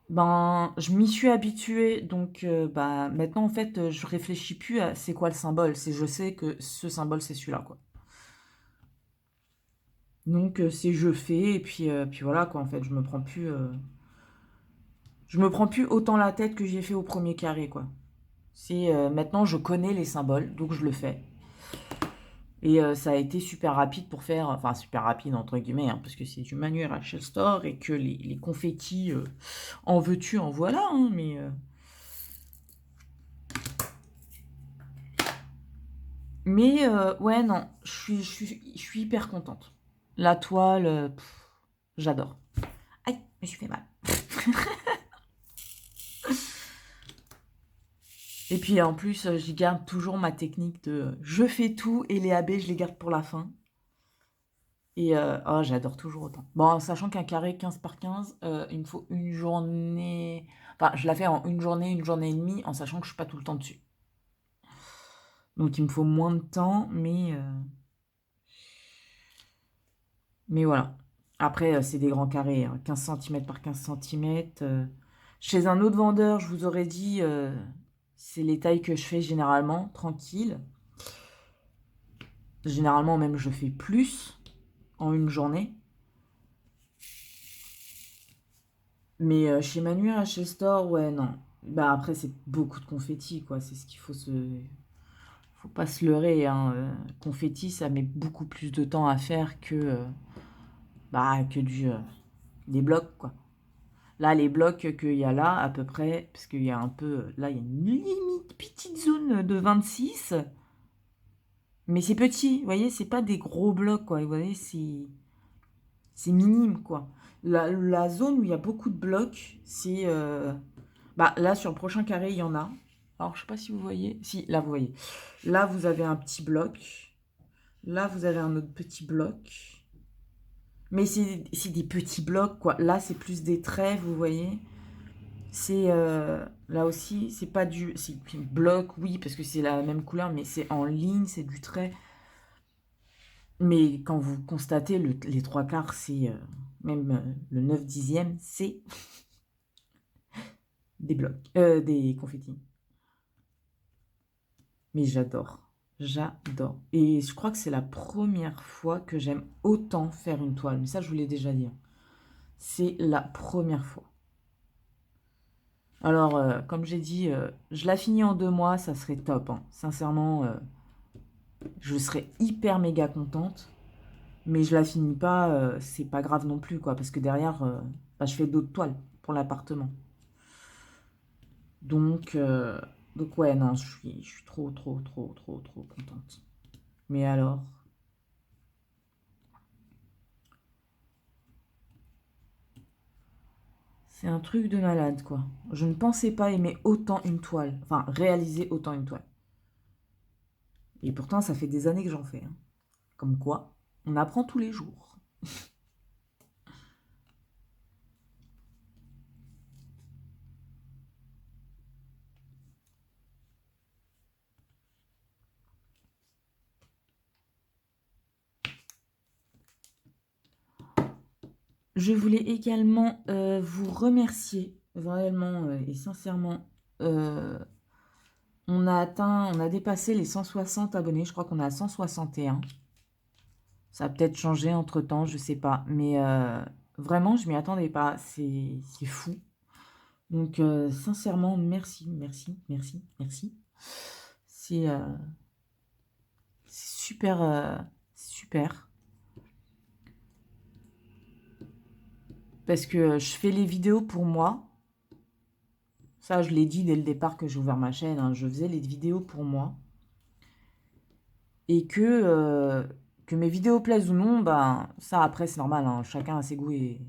ben, je m'y suis habituée. Donc, bah, maintenant, en fait, je réfléchis plus à c'est quoi le symbole. C'est je sais que ce symbole, c'est celui-là, quoi. Donc, c'est je fais, et puis voilà, quoi, en fait, je me prends plus autant la tête que j'ai fait au premier carré, quoi. C'est, maintenant, je connais les symboles, donc je le fais. Et ça a été super rapide pour faire, enfin super rapide entre guillemets, hein, parce que c'est du manuel Rachel Store et que les confettis, en veux-tu, en voilà, hein, mais ouais, non, je suis hyper contente. La toile, j'adore. Aïe, je me suis fait mal. Et puis en plus, j'y garde toujours ma technique de je fais tout et les AB, je les garde pour la fin. Et oh, j'adore toujours autant. Bon, en sachant qu'un carré 15 par 15, il me faut une journée. Enfin, je la fais en une journée et demie, en sachant que je suis pas tout le temps dessus. Donc il me faut moins de temps, mais voilà. Après, c'est des grands carrés, hein, 15 cm par 15 cm. Chez un autre vendeur, je vous aurais dit, c'est les tailles que je fais généralement, tranquille. Généralement, même, je fais plus en une journée. Mais chez Manu Rachel Store, ouais, non. Bah après, c'est beaucoup de confettis, quoi. C'est ce qu'il faut se... Faut pas se leurrer, hein. Confetti, ça met beaucoup plus de temps à faire que, bah, que des blocs, quoi. Là, les blocs qu'il y a là, à peu près, parce qu'il y a un peu... Là, il y a une limite petite zone de 26. Mais c'est petit, vous voyez, c'est pas des gros blocs, quoi. Vous voyez, c'est minime, quoi. La zone où il y a beaucoup de blocs, c'est... Bah, là, sur le prochain carré, il y en a. Alors, je sais pas si vous voyez. Si, là, vous voyez. Là, vous avez un petit bloc. Là, vous avez un autre petit bloc. Mais c'est des petits blocs, quoi. Là, c'est plus des traits, vous voyez. C'est... là aussi, c'est pas du... C'est bloc, oui, parce que c'est la même couleur, mais c'est en ligne, c'est du trait. Mais quand vous constatez les trois quarts, c'est... même le 9 dixième, c'est des blocs. Des confettis. Mais j'adore. J'adore. Et je crois que c'est la première fois que j'aime autant faire une toile. Mais ça, je vous l'ai déjà dit. C'est la première fois. Alors, comme j'ai dit, je la finis en 2 mois, ça serait top. Hein. Sincèrement, je serais hyper méga contente. Mais je la finis pas, c'est pas grave non plus, quoi. Parce que derrière, bah, je fais d'autres toiles pour l'appartement. Donc, donc ouais, non, je suis trop, trop, trop, trop, trop contente. Mais alors... C'est un truc de malade, quoi. Je ne pensais pas aimer autant une toile. Enfin, réaliser autant une toile. Et pourtant, ça fait des années que j'en fais. Hein. Comme quoi, on apprend tous les jours. Je voulais également vous remercier, vraiment et sincèrement. On a dépassé les 160 abonnés. Je crois qu'on est à 161. Ça a peut-être changé entre-temps, je sais pas. Mais vraiment, je m'y attendais pas. C'est fou. Donc, sincèrement, merci, merci, merci, merci. C'est super, super. Parce que je fais les vidéos pour moi. Ça, je l'ai dit dès le départ que j'ai ouvert ma chaîne. Hein, je faisais les vidéos pour moi. Et que mes vidéos plaisent ou non, ben, ça, après, c'est normal. Hein, chacun a ses goûts et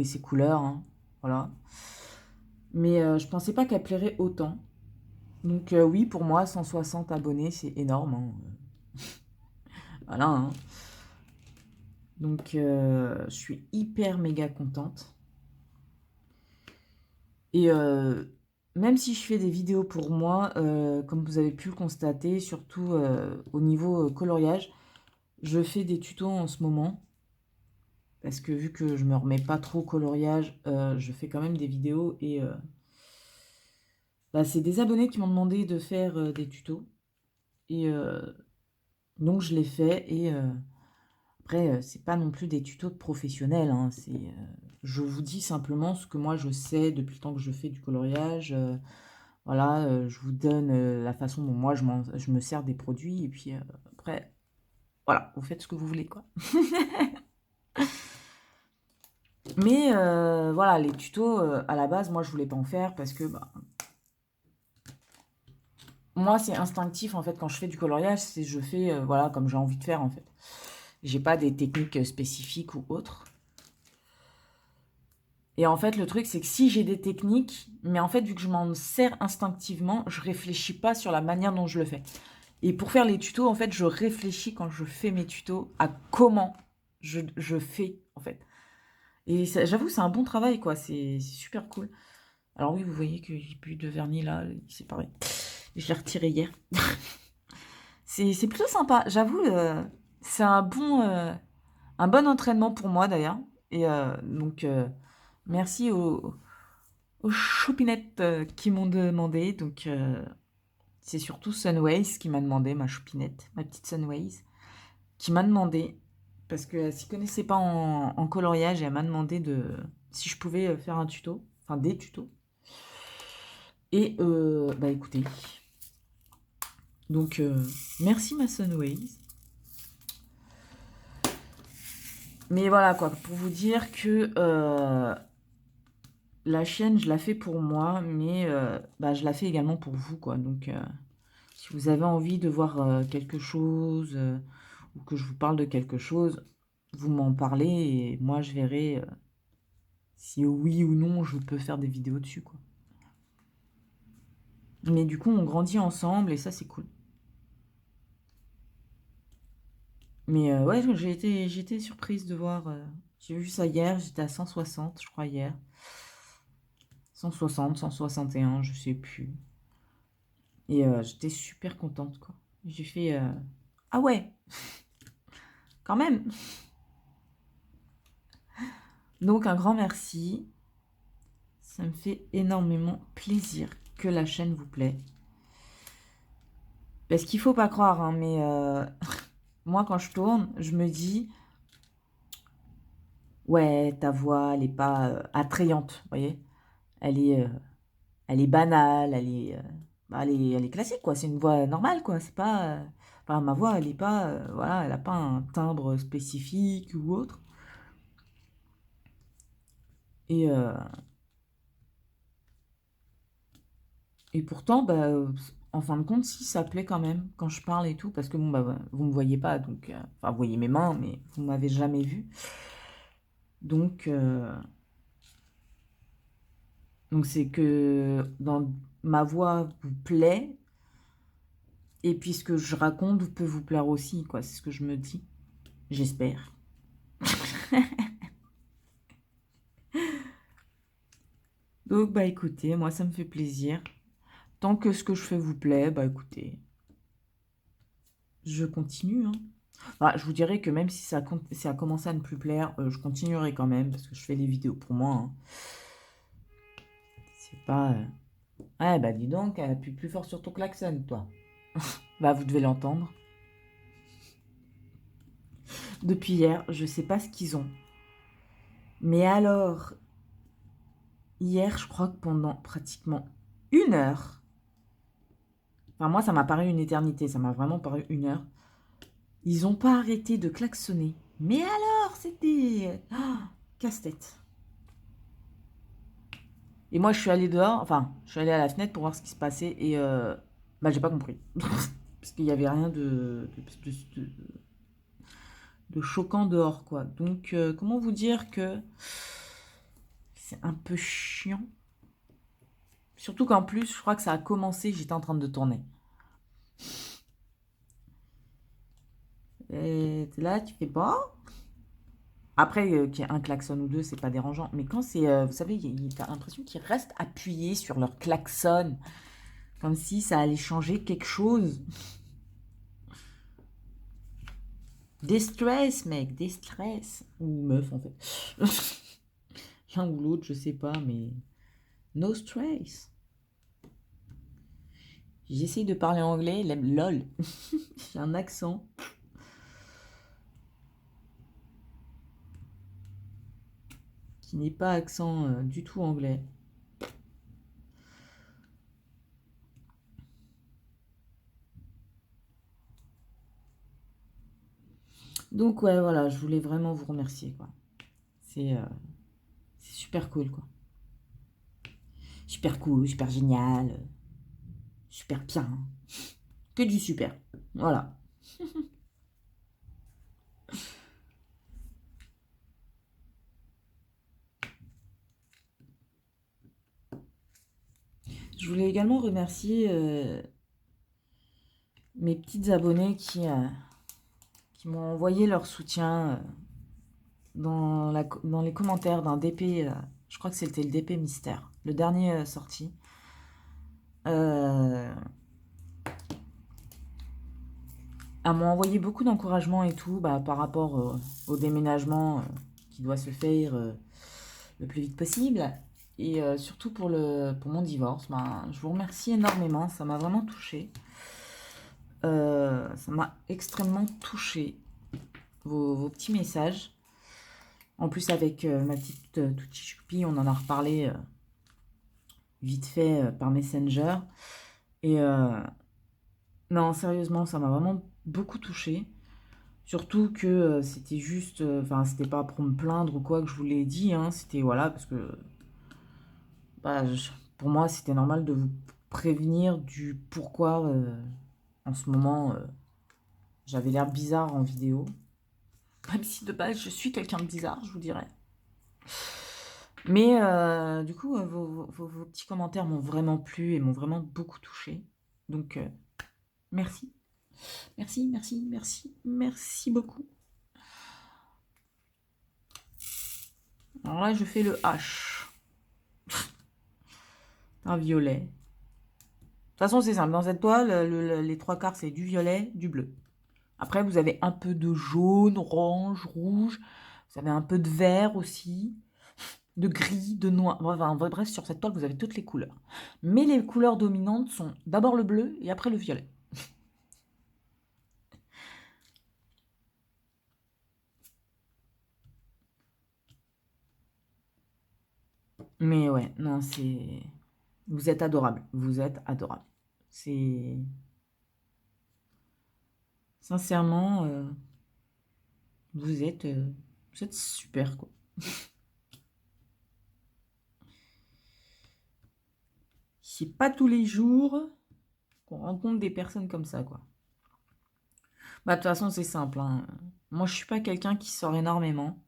ses couleurs. Hein, voilà. Mais je pensais pas qu'elle plairait autant. Donc oui, pour moi, 160 abonnés, c'est énorme. Hein. Voilà. Hein. Donc je suis hyper méga contente. Et même si je fais des vidéos pour moi, comme vous avez pu le constater, surtout au niveau coloriage, je fais des tutos en ce moment. Parce que vu que je me remets pas trop au coloriage, je fais quand même des vidéos. Et bah, c'est des abonnés qui m'ont demandé de faire des tutos. Et donc je l'ai fait. Et après, c'est pas non plus des tutos de professionnels. Hein, je vous dis simplement ce que moi je sais depuis le temps que je fais du coloriage. Voilà, je vous donne la façon dont moi je me sers des produits. Et puis après, voilà, vous faites ce que vous voulez, quoi. Mais voilà, les tutos, à la base, moi je voulais pas en faire parce que bah, moi c'est instinctif en fait quand je fais du coloriage, c'est je fais voilà comme j'ai envie de faire en fait. J'ai pas des techniques spécifiques ou autres. Et en fait, le truc, c'est que si j'ai des techniques, mais en fait, vu que je m'en sers instinctivement, je réfléchis pas sur la manière dont je le fais. Et pour faire les tutos, en fait, je réfléchis quand je fais mes tutos à comment je fais, en fait. Et j'avoue, c'est un bon travail, quoi. C'est super cool. Alors oui, vous voyez que j'ai plus de vernis là, c'est pareil. Je l'ai retiré hier. C'est plutôt sympa. J'avoue, c'est un bon entraînement pour moi, d'ailleurs. Et donc, merci aux choupinettes qui m'ont demandé. Donc, c'est surtout Sunways qui m'a demandé, ma choupinette, ma petite Sunways, qui m'a demandé, parce qu'elle s'y connaissait pas en coloriage, et elle m'a demandé si je pouvais faire un tuto, enfin des tutos. Et bah écoutez, donc merci ma Sunways. Mais voilà, quoi, pour vous dire que la chaîne, je la fais pour moi, mais bah, je la fais également pour vous, quoi. Donc, si vous avez envie de voir quelque chose ou que je vous parle de quelque chose, vous m'en parlez et moi, je verrai si oui ou non, je peux faire des vidéos dessus, quoi. Mais du coup, on grandit ensemble et ça, c'est cool. Mais ouais, j'ai été surprise de voir. J'ai vu ça hier, j'étais à 160, je crois, hier. 160, 161, je sais plus. Et j'étais super contente, quoi. J'ai fait ah ouais, quand même. Donc, un grand merci. Ça me fait énormément plaisir que la chaîne vous plaît. Parce qu'il faut pas croire, hein, mais moi, quand je tourne, je me dis, ouais, ta voix, elle est pas attrayante, vous voyez. Elle est, euh, elle est banale, bah, elle est classique, quoi. C'est une voix normale, quoi. C'est pas, enfin, ma voix, elle est pas, voilà, elle a pas un timbre spécifique ou autre. Et, euh, et pourtant, bah, en fin de compte, si, ça plaît quand même quand je parle et tout, parce que bon, bah, vous me voyez pas, donc, enfin, vous voyez mes mains, mais vous m'avez jamais vu. Donc, donc c'est que dans ma voix vous plaît, et puis ce que je raconte peut vous plaire aussi, quoi. C'est ce que je me dis. J'espère. Donc, bah écoutez, moi ça me fait plaisir. Tant que ce que je fais vous plaît, bah écoutez, je continue, hein. Bah, je vous dirais que même si ça a commencé à ne plus plaire, je continuerai quand même, parce que je fais des vidéos pour moi, hein. C'est pas... Ouais, bah dis donc, appuie plus fort sur ton klaxon, toi. Bah, vous devez l'entendre. Depuis hier, je sais pas ce qu'ils ont. Mais alors, hier, je crois que pendant pratiquement 1 heure, enfin moi ça m'a paru une éternité, ça m'a vraiment paru 1 heure, ils ont pas arrêté de klaxonner. Mais alors, c'était casse-tête. Et moi je suis allée dehors, enfin je suis allée à la fenêtre pour voir ce qui se passait et bah j'ai pas compris. Parce qu'il y avait rien de choquant dehors, quoi. Donc comment vous dire que c'est un peu chiant. Surtout qu'en plus, je crois que ça a commencé, j'étais en train de tourner. Et t'es là, tu fais pas. Après, qu'il y ait un klaxon ou deux, c'est pas dérangeant. Mais quand c'est, vous savez, t'as l'impression qu'ils restent appuyés sur leur klaxon. Comme si ça allait changer quelque chose. Distress, mec, distress. Ou meuf, en fait. L'un ou l'autre, je sais pas, mais. No stress. J'essaye de parler anglais, lol. J'ai un accent. Qui n'est pas accent du tout anglais. Donc ouais, voilà, je voulais vraiment vous remercier, quoi. C'est super cool, quoi. Super cool, super génial, super bien. Que du super. Voilà. Je voulais également remercier mes petites abonnées qui m'ont envoyé leur soutien dans les commentaires d'un DP. Je crois que c'était le DP Mystère, le dernier sorti. Euh, Elles m'ont envoyé beaucoup d'encouragement et tout bah, par rapport au déménagement qui doit se faire le plus vite possible. Et surtout pour mon divorce, bah, je vous remercie énormément, ça m'a vraiment touchée. Ça m'a extrêmement touchée, vos petits messages. En plus, avec ma petite Touti Choupi, on en a reparlé vite fait par Messenger. Et non, sérieusement, ça m'a vraiment beaucoup touchée. Surtout que c'était juste, enfin, c'était pas pour me plaindre ou quoi que je vous l'ai dit, hein, c'était voilà, parce que bah, pour moi, c'était normal de vous prévenir du pourquoi en ce moment j'avais l'air bizarre en vidéo. Même si de base je suis quelqu'un de bizarre, je vous dirais. Mais du coup, vos petits commentaires m'ont vraiment plu et m'ont vraiment beaucoup touché. Donc, merci. Merci, merci, merci, merci beaucoup. Alors là, je fais le H. Un violet. De toute façon, c'est simple. Dans cette toile, les trois quarts, c'est du violet, du bleu. Après, vous avez un peu de jaune, orange, rouge. Vous avez un peu de vert aussi, de gris, de noir. Enfin, bref, sur cette toile, vous avez toutes les couleurs. Mais les couleurs dominantes sont d'abord le bleu et après le violet. Mais ouais, non, c'est... Vous êtes adorable. Vous êtes adorable. C'est... Sincèrement, vous êtes super, quoi. C'est pas tous les jours qu'on rencontre des personnes comme ça, quoi. Bah, de toute façon, c'est simple, hein. Moi, je suis pas quelqu'un qui sort énormément.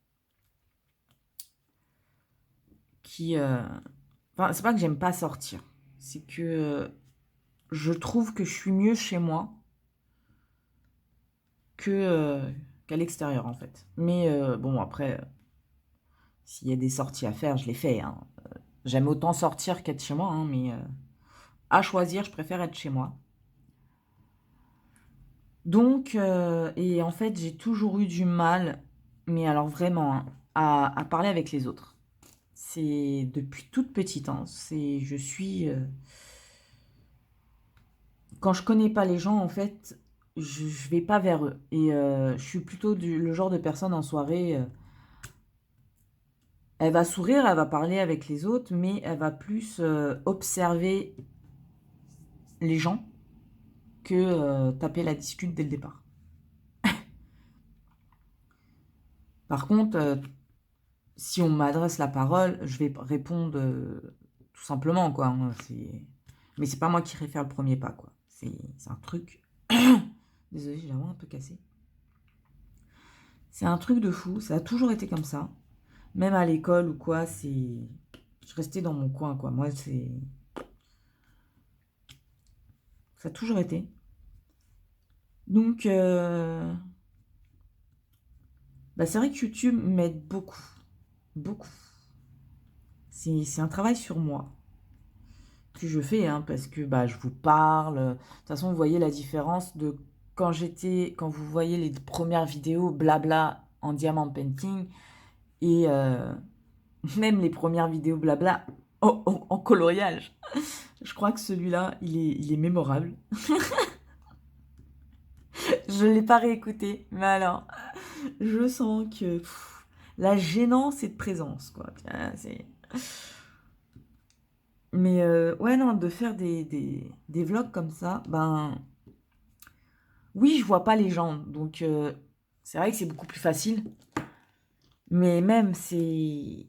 Qui... Enfin, c'est pas que j'aime pas sortir. C'est que je trouve que je suis mieux chez moi qu'à l'extérieur, en fait. Mais bon, après, s'il y a des sorties à faire, je les fais, hein. J'aime autant sortir qu'être chez moi, hein, mais à choisir, je préfère être chez moi. Donc, et en fait, j'ai toujours eu du mal, mais alors vraiment, hein, à parler avec les autres. C'est depuis toute petite, hein, je suis... quand je connais pas les gens, en fait, je vais pas vers eux. Et je suis plutôt le genre de personne en soirée, elle va sourire, elle va parler avec les autres, mais elle va plus observer les gens que taper la discute dès le départ. Par contre, si on m'adresse la parole, je vais répondre tout simplement, quoi, hein, mais c'est pas moi qui irai faire le premier pas, quoi. C'est un truc... Désolée, j'ai la voix un peu cassée. C'est un truc de fou, ça a toujours été comme ça. Même à l'école ou quoi, je restais dans mon coin, quoi. Moi, ça a toujours été. Donc, bah, c'est vrai que YouTube m'aide beaucoup. Beaucoup. C'est un travail sur moi que je fais, hein, parce que bah, je vous parle. De toute façon, vous voyez la différence de quand vous voyez les premières vidéos blabla en diamant painting et même les premières vidéos blabla en coloriage. Je crois que celui-là, il est mémorable. Je ne l'ai pas réécouté, mais alors, je sens que la gênance est de présence, quoi. Mais ouais, non, de faire des vlogs comme ça, ben oui, je vois pas les gens, donc c'est vrai que c'est beaucoup plus facile. Mais même, c'est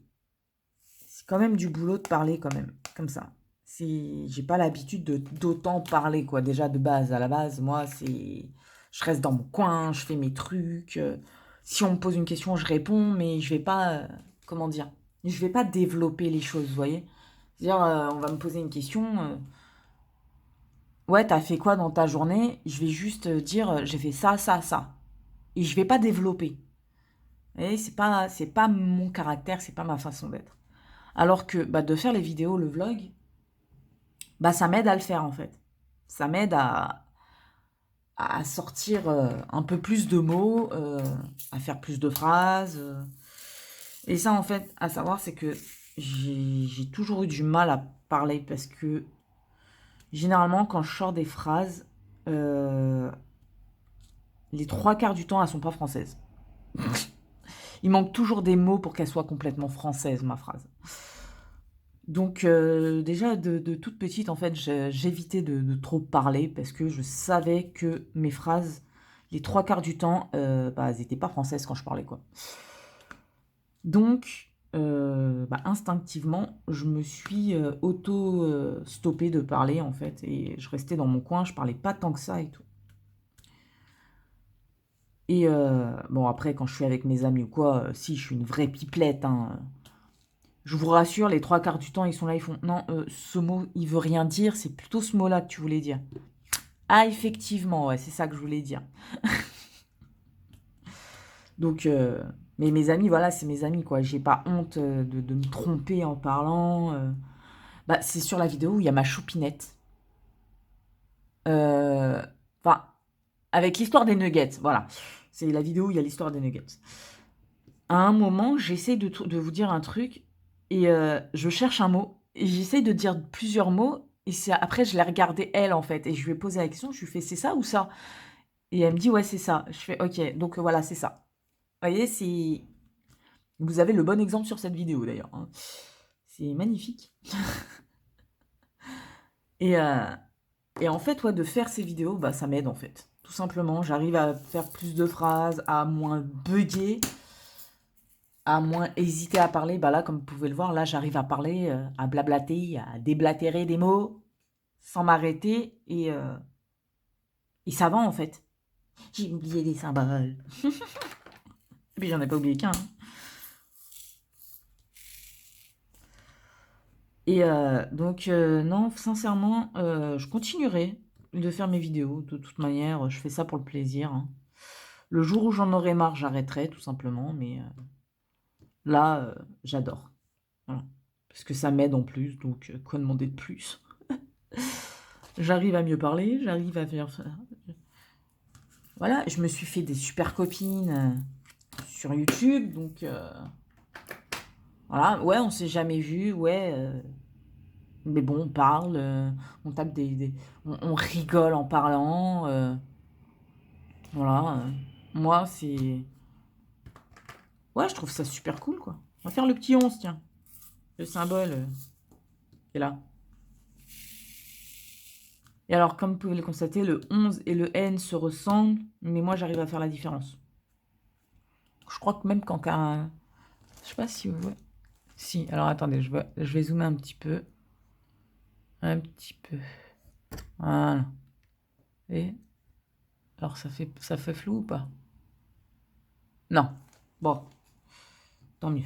quand même du boulot de parler quand même, comme ça. J'ai pas l'habitude d'autant parler, quoi. Déjà, de base, à la base, moi, je reste dans mon coin, je fais mes trucs. Si on me pose une question, je réponds, mais je vais pas, comment dire, je vais pas développer les choses, vous voyez. C'est-à-dire, on va me poser une question, ouais, t'as fait quoi dans ta journée? Je vais juste dire, j'ai fait ça, ça, ça. Et je vais pas développer. Et c'est pas mon caractère, c'est pas ma façon d'être. Alors que bah, de faire les vidéos, le vlog, bah, ça m'aide à le faire en fait. Ça m'aide à sortir un peu plus de mots, à faire plus de phrases. Et ça en fait, à savoir, c'est que j'ai toujours eu du mal à parler parce que généralement quand je sors des phrases, les trois quarts du temps, elles sont pas françaises. Il manque toujours des mots pour qu'elle soit complètement française, ma phrase. Donc déjà de toute petite, en fait, j'évitais de trop parler parce que je savais que mes phrases, les 3 quarts du temps, bah, elles étaient pas françaises quand je parlais, quoi. Donc, bah, instinctivement, je me suis, auto, stoppée de parler, en fait, et je restais dans mon coin, je parlais pas tant que ça et tout. Et bon, après, quand je suis avec mes amis ou quoi, si, je suis une vraie pipelette, hein. Je vous rassure, les 3 quarts du temps, ils sont là, ils font: «Non, ce mot, il veut rien dire, c'est plutôt ce mot-là que tu voulais dire». Ah, effectivement, ouais, c'est ça que je voulais dire. Donc, mais mes amis, voilà, c'est mes amis, quoi. J'ai pas honte de me tromper en parlant. Bah, c'est sur la vidéo où il y a ma choupinette. Enfin, avec l'histoire des nuggets, voilà. C'est la vidéo où il y a l'histoire des nuggets. À un moment, j'essaie de vous dire un truc et je cherche un mot et j'essaie de dire plusieurs mots et c'est après je l'ai regardée elle, en fait, et je lui ai posé la question, je lui fais: «C'est ça ou ça?» Et elle me dit: «Ouais, c'est ça». Je fais: «OK, donc voilà, c'est ça». Vous voyez, c'est vous avez le bon exemple sur cette vidéo d'ailleurs, hein. C'est magnifique. Et en fait, ouais, de faire ces vidéos, bah, ça m'aide, en fait. Tout simplement, j'arrive à faire plus de phrases, à moins bugger, à moins hésiter à parler. Bah, là, comme vous pouvez le voir, là, j'arrive à parler, à blablater, à déblatérer des mots sans m'arrêter et ça va, en fait. J'ai oublié les symboles. Et puis j'en ai pas oublié qu'un, hein. Et donc non, sincèrement, je continuerai de faire mes vidéos. De toute manière, je fais ça pour le plaisir, hein. Le jour où j'en aurai marre, j'arrêterai tout simplement, mais là, j'adore. Voilà. Parce que ça m'aide en plus, donc quoi demander de plus? J'arrive à mieux parler, j'arrive à faire voilà, je me suis fait des super copines, sur YouTube, donc voilà. Ouais, on s'est jamais vus, ouais, mais bon, on parle, on tape on rigole en parlant, voilà, moi, c'est ouais, je trouve ça super cool, quoi. On va faire le petit 11, tiens, le symbole, qui est là. Et alors, comme vous pouvez le constater, le 11 et le N se ressemblent, mais moi, j'arrive à faire la différence. Je crois que même quand un... Je sais pas si vous voyez... Si, alors attendez, je vais zoomer un petit peu. Un petit peu. Voilà. Et alors, ça fait flou ou pas? Non. Bon, tant mieux.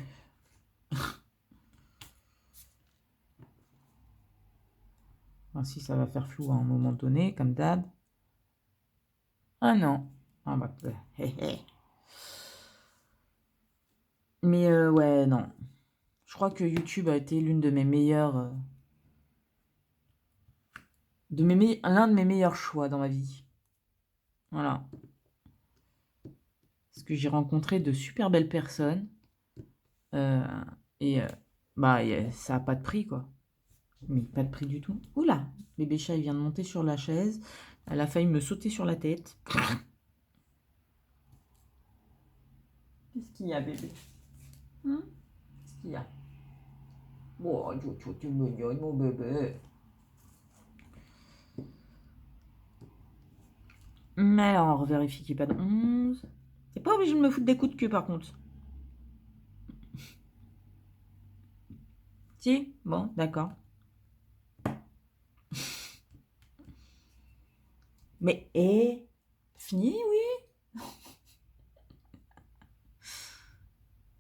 Ainsi, ça va faire flou à un moment donné, comme d'hab. Ah non. Ah bah, mais ouais, non. Je crois que YouTube a été l'une de mes meilleures... l'un de mes meilleurs choix dans ma vie. Voilà. Parce que j'ai rencontré de super belles personnes. euh, et bah, ça a pas de prix, quoi. Mais pas de prix du tout. Oula, bébé chat, il vient de monter sur la chaise. Elle a failli me sauter sur la tête. Qu'est-ce qu'il y a, bébé? Qu'est-ce qu'il y a? Oh, tu es mignonne, mon bébé. Mais alors, on vérifie qu'il n'y ait pas de 11. C'est pas obligé de me foutre des coups de queue, par contre. Si? Bon, d'accord. Mais, fini, oui?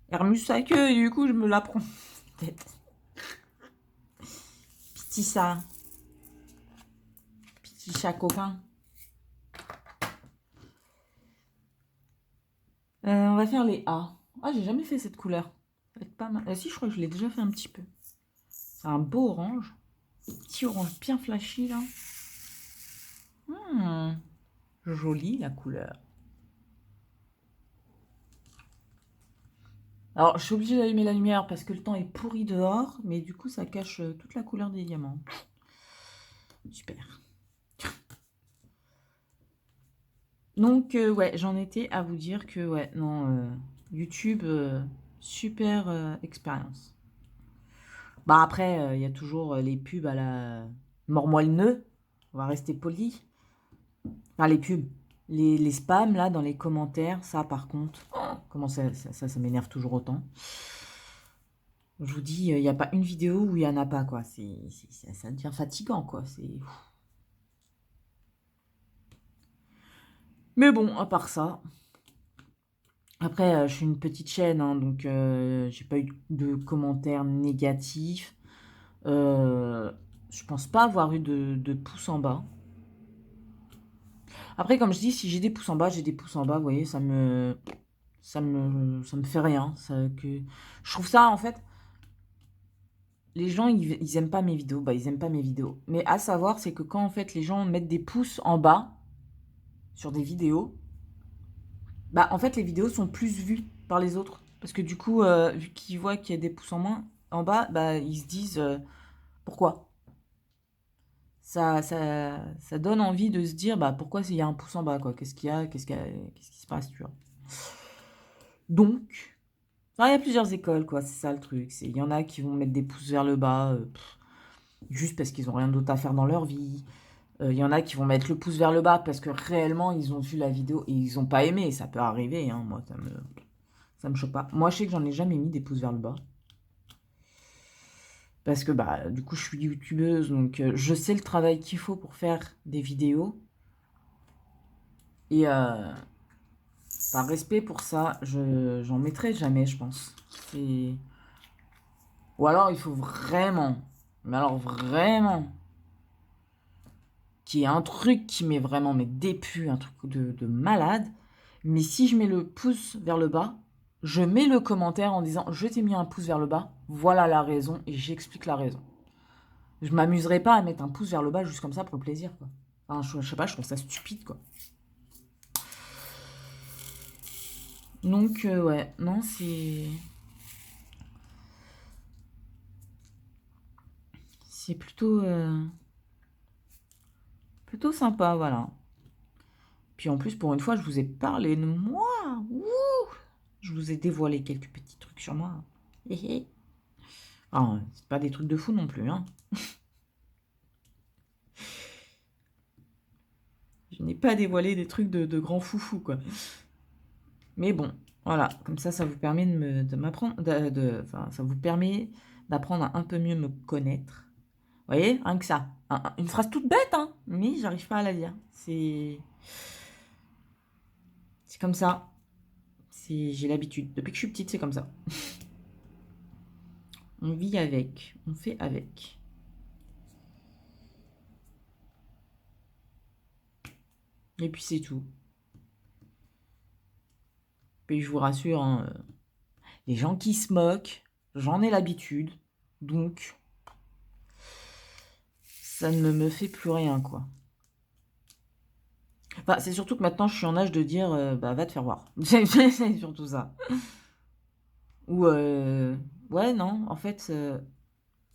Hermus sa queue, et du coup, je me la prends. Tête. Petit ça. Petit chat copain. On va faire les A. Ah, j'ai jamais fait cette couleur. Ça va être pas mal. Ah, si, je crois que je l'ai déjà fait un petit peu. C'est un beau orange. Petit orange bien flashy, là. Jolie, la couleur. Alors, je suis obligée d'allumer la lumière parce que le temps est pourri dehors, mais du coup, ça cache toute la couleur des diamants. Super. Donc, ouais, j'en étais à vous dire que, ouais, non, YouTube, super expérience. Bah, après, il y a toujours les pubs à la mormoille-nœud. On va rester poli. Enfin, les pubs. Les spams, là, dans les commentaires, ça, par contre, oh, comment ça m'énerve toujours autant. Je vous dis, il n'y a pas une vidéo où il n'y en a pas, quoi. Ça devient fatigant, quoi. Mais bon, à part ça... Après, je suis une petite chaîne, hein, donc j'ai pas eu de commentaires négatifs. Je pense pas avoir eu de pouces en bas. Après, comme je dis, si j'ai des pouces en bas, j'ai des pouces en bas, vous voyez, ça me fait rien. Je trouve ça, en fait, les gens, ils aiment pas mes vidéos, bah ils aiment pas mes vidéos. Mais à savoir, c'est que quand, en fait, les gens mettent des pouces en bas sur des vidéos, bah en fait, les vidéos sont plus vues par les autres. Parce que du coup, vu qu'ils voient qu'il y a des pouces en moins, en bas, bah ils se disent pourquoi? Ça donne envie de se dire bah pourquoi il y a un pouce en bas, quoi? Qu'est-ce qui se passe, tu vois? Donc, enfin, il y a plusieurs écoles, quoi, c'est ça le truc. Il y en a qui vont mettre des pouces vers le bas, juste parce qu'ils ont rien d'autre à faire dans leur vie. Il y en a qui vont mettre le pouce vers le bas parce que réellement ils ont vu la vidéo et ils ont pas aimé. Ça peut arriver, hein, moi ça me choque pas. Moi je sais que j'en ai jamais mis des pouces vers le bas. Parce que bah du coup je suis youtubeuse, donc je sais le travail qu'il faut pour faire des vidéos. Et par respect pour ça, j'en mettrai jamais, je pense. Ou alors il faut vraiment, mais alors vraiment, qu'il y ait un truc qui met vraiment mes dépus, un truc de malade. Mais si je mets le pouce vers le bas, je mets le commentaire en disant je t'ai mis un pouce vers le bas, voilà la raison, et j'explique la raison. Je m'amuserai pas à mettre un pouce vers le bas juste comme ça pour le plaisir, quoi. Enfin, je sais pas, je trouve ça stupide, quoi. Donc, ouais, non, c'est plutôt sympa, voilà. Puis en plus, pour une fois, je vous ai parlé de moi. Wouh, je vous ai dévoilé quelques petits trucs sur moi. Hé hé. Ah, c'est pas des trucs de fou non plus, hein. Je n'ai pas dévoilé des trucs de grand foufou, quoi. Mais bon, voilà, comme ça vous permet de m'apprendre, enfin, ça vous permet d'apprendre à un peu mieux me connaître. Vous voyez, rien que ça. Une phrase toute bête, hein, mais j'arrive pas à la dire. C'est comme ça. J'ai l'habitude. Depuis que je suis petite, c'est comme ça. On vit avec, on fait avec. Et puis c'est tout. Puis je vous rassure, hein, les gens qui se moquent, j'en ai l'habitude. Donc, ça ne me fait plus rien, quoi. Enfin, c'est surtout que maintenant, je suis en âge de dire, bah, va te faire voir. C'est surtout ça. Ou, ouais, non, en fait,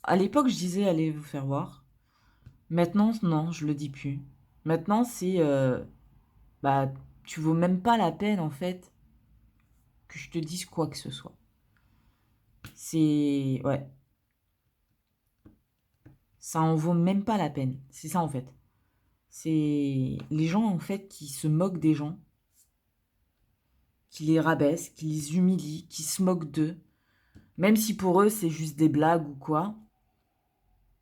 à l'époque, je disais, allez vous faire voir. Maintenant, non, je le dis plus. Maintenant, bah, tu vaux même pas la peine, en fait, que je te dise quoi que ce soit. Ouais, ça en vaut même pas la peine. C'est ça, en fait. C'est les gens, en fait, qui se moquent des gens, qui les rabaissent, qui les humilient, qui se moquent d'eux. Même si pour eux, c'est juste des blagues ou quoi,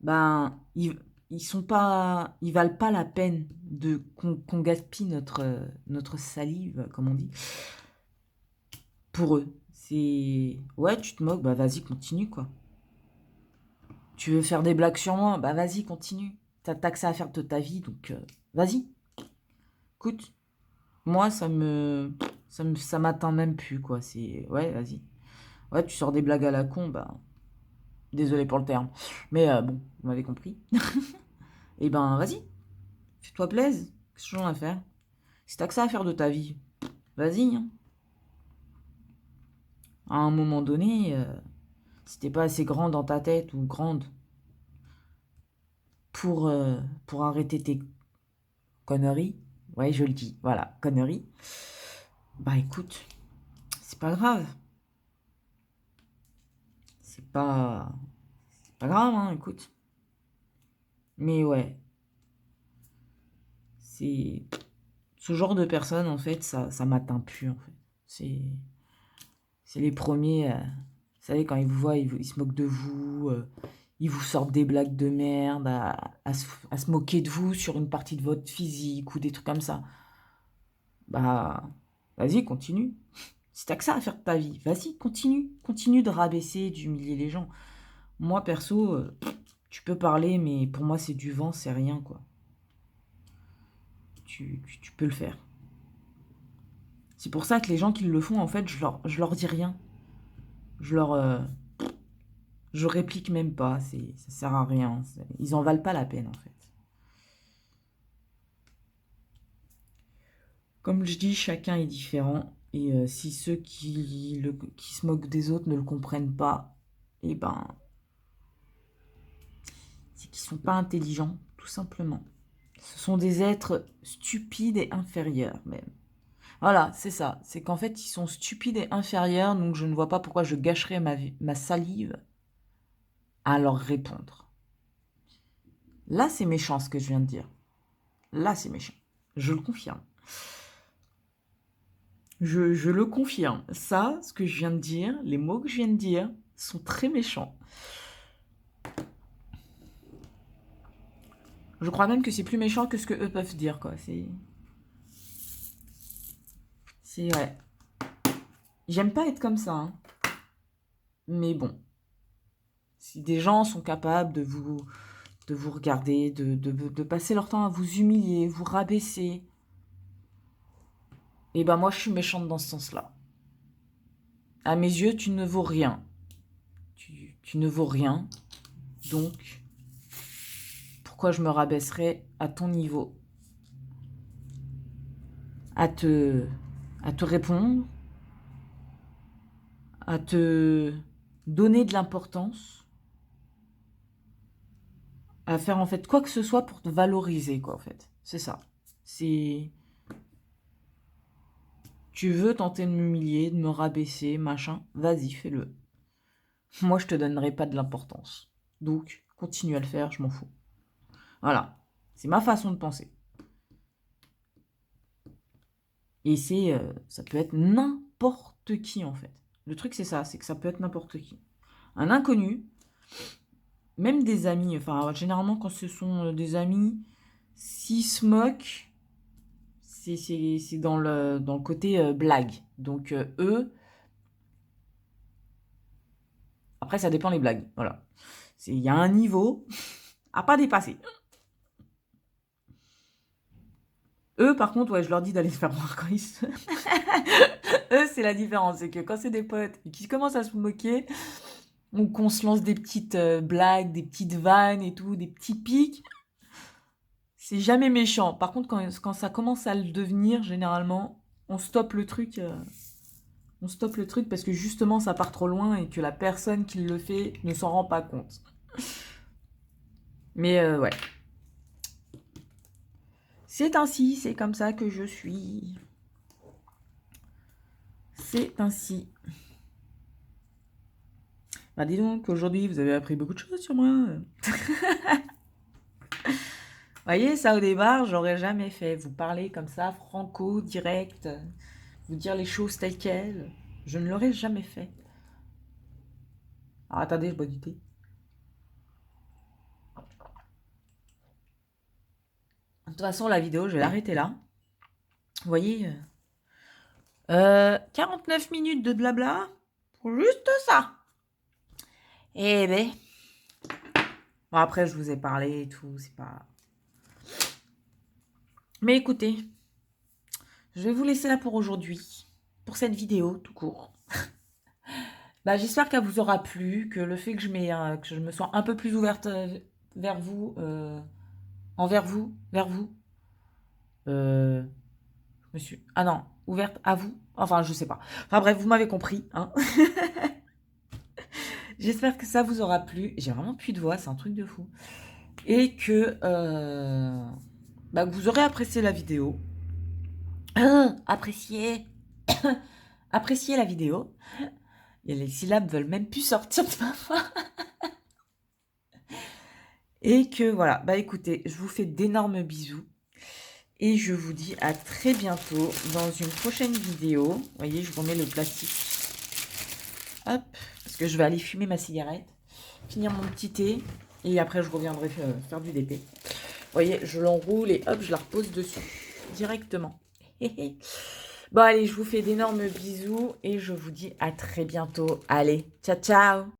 ben, ils sont pas, ils valent pas la peine qu'on gaspille notre salive, comme on dit, pour eux. Ouais, tu te moques, bah vas-y, continue, quoi. Tu veux faire des blagues sur moi, bah vas-y, continue. T'as que ça à faire de ta vie, donc vas-y. Écoute, moi, ça m'atteint même plus, quoi. Ouais, vas-y. Ouais, tu sors des blagues à la con, bah, désolé pour le terme. Mais bon, vous m'avez compris. Et ben, vas-y, fais-toi plaisir. Qu'est-ce que j'en ai à faire? Si t'as que ça à faire de ta vie, vas-y, hein. À un moment donné, si t'es pas assez grand dans ta tête ou grande pour arrêter tes conneries, ouais, je le dis, voilà, conneries, bah écoute, c'est pas grave. C'est pas grave, hein, écoute. Mais ouais, c'est Ce genre de personnes, en fait, ça m'atteint plus, en fait. C'est les premiers, vous savez, quand ils vous voient, ils se moquent de vous, ils vous sortent des blagues de merde, à se moquer de vous sur une partie de votre physique ou des trucs comme ça. Bah, vas-y, continue. Si t'as que ça à faire de ta vie, vas-y, continue. Continue de rabaisser, d'humilier les gens. Moi, perso, tu peux parler, mais pour moi, c'est du vent, c'est rien, quoi. Tu peux le faire. C'est pour ça que les gens qui le font, en fait, je leur dis rien. Je leur... je réplique même pas, ça sert à rien. Ils en valent pas la peine, en fait. Comme je dis, chacun est différent. Et si ceux qui se moquent des autres ne le comprennent pas, eh ben, c'est qu'ils sont pas intelligents, tout simplement. Ce sont des êtres stupides et inférieurs, même. Voilà, c'est ça. C'est qu'en fait, ils sont stupides et inférieurs, donc je ne vois pas pourquoi je gâcherais ma salive à leur répondre. Là, c'est méchant ce que je viens de dire. Là, c'est méchant. Je le confirme. Je le confirme. Ça, ce que je viens de dire, les mots que je viens de dire, sont très méchants. Je crois même que c'est plus méchant que ce que eux peuvent dire, quoi. Ouais. J'aime pas être comme ça, hein. Mais bon. Si des gens sont capables de vous regarder, de passer leur temps à vous humilier, vous rabaisser, et ben moi je suis méchante dans ce sens-là. À mes yeux, tu ne vaux rien. Tu ne vaux rien. Donc, pourquoi je me rabaisserais à ton niveau à te répondre, à te donner de l'importance, à faire en fait quoi que ce soit pour te valoriser, quoi, en fait. C'est ça. C'est... Tu veux tenter de m'humilier, de me rabaisser, machin, vas-y, fais-le. Moi, je te donnerai pas de l'importance. Donc, continue à le faire, je m'en fous. Voilà. C'est ma façon de penser. Et ça peut être n'importe qui, en fait. Le truc, c'est ça, c'est que ça peut être n'importe qui. Un inconnu, même des amis, enfin, généralement, quand ce sont des amis, s'ils se moquent, c'est dans le côté blague. Donc, eux, après, ça dépend les blagues. Voilà. Il y a un niveau à pas dépasser. Eux, par contre, ouais, je leur dis d'aller se faire voir quand ils se... Eux, c'est la différence. C'est que quand c'est des potes qui commencent à se moquer, ou qu'on se lance des petites blagues, des petites vannes et tout, des petits pics, c'est jamais méchant. Par contre, quand ça commence à le devenir, généralement, on stoppe le truc. On stoppe le truc parce que justement, ça part trop loin et que la personne qui le fait ne s'en rend pas compte. Mais ouais. C'est ainsi, c'est comme ça que je suis. C'est ainsi. Bah dis donc, aujourd'hui, vous avez appris beaucoup de choses sur moi. Voyez, ça au départ, j'aurais jamais fait. Vous parler comme ça, franco, direct, vous dire les choses telles quelles. Je ne l'aurais jamais fait. Alors attendez, je bois du thé. De toute façon, la vidéo, je vais l'arrêter là. Vous voyez, 49 minutes de blabla pour juste ça. Eh ben. Bon, après, je vous ai parlé et tout, c'est pas... Mais écoutez, je vais vous laisser là pour aujourd'hui, pour cette vidéo, tout court. Bah, j'espère qu'elle vous aura plu, que le fait que je me sois un peu plus ouverte vers vous, envers vous, vers vous, ah non, ouverte à vous, enfin, je sais pas. Enfin bref, vous m'avez compris, hein. J'espère que ça vous aura plu. J'ai vraiment plus de voix, c'est un truc de fou. Et que, que vous aurez apprécié la vidéo. Appréciez appréciez la vidéo. Et les syllabes veulent même plus sortir de ma voix. Et que voilà, bah écoutez, je vous fais d'énormes bisous. Et je vous dis à très bientôt dans une prochaine vidéo. Vous voyez, je remets le plastique. Hop, parce que je vais aller fumer ma cigarette, finir mon petit thé, et après je reviendrai faire du DP. Vous voyez, je l'enroule et hop, je la repose dessus, directement. Bon, allez, je vous fais d'énormes bisous et je vous dis à très bientôt. Allez, ciao, ciao!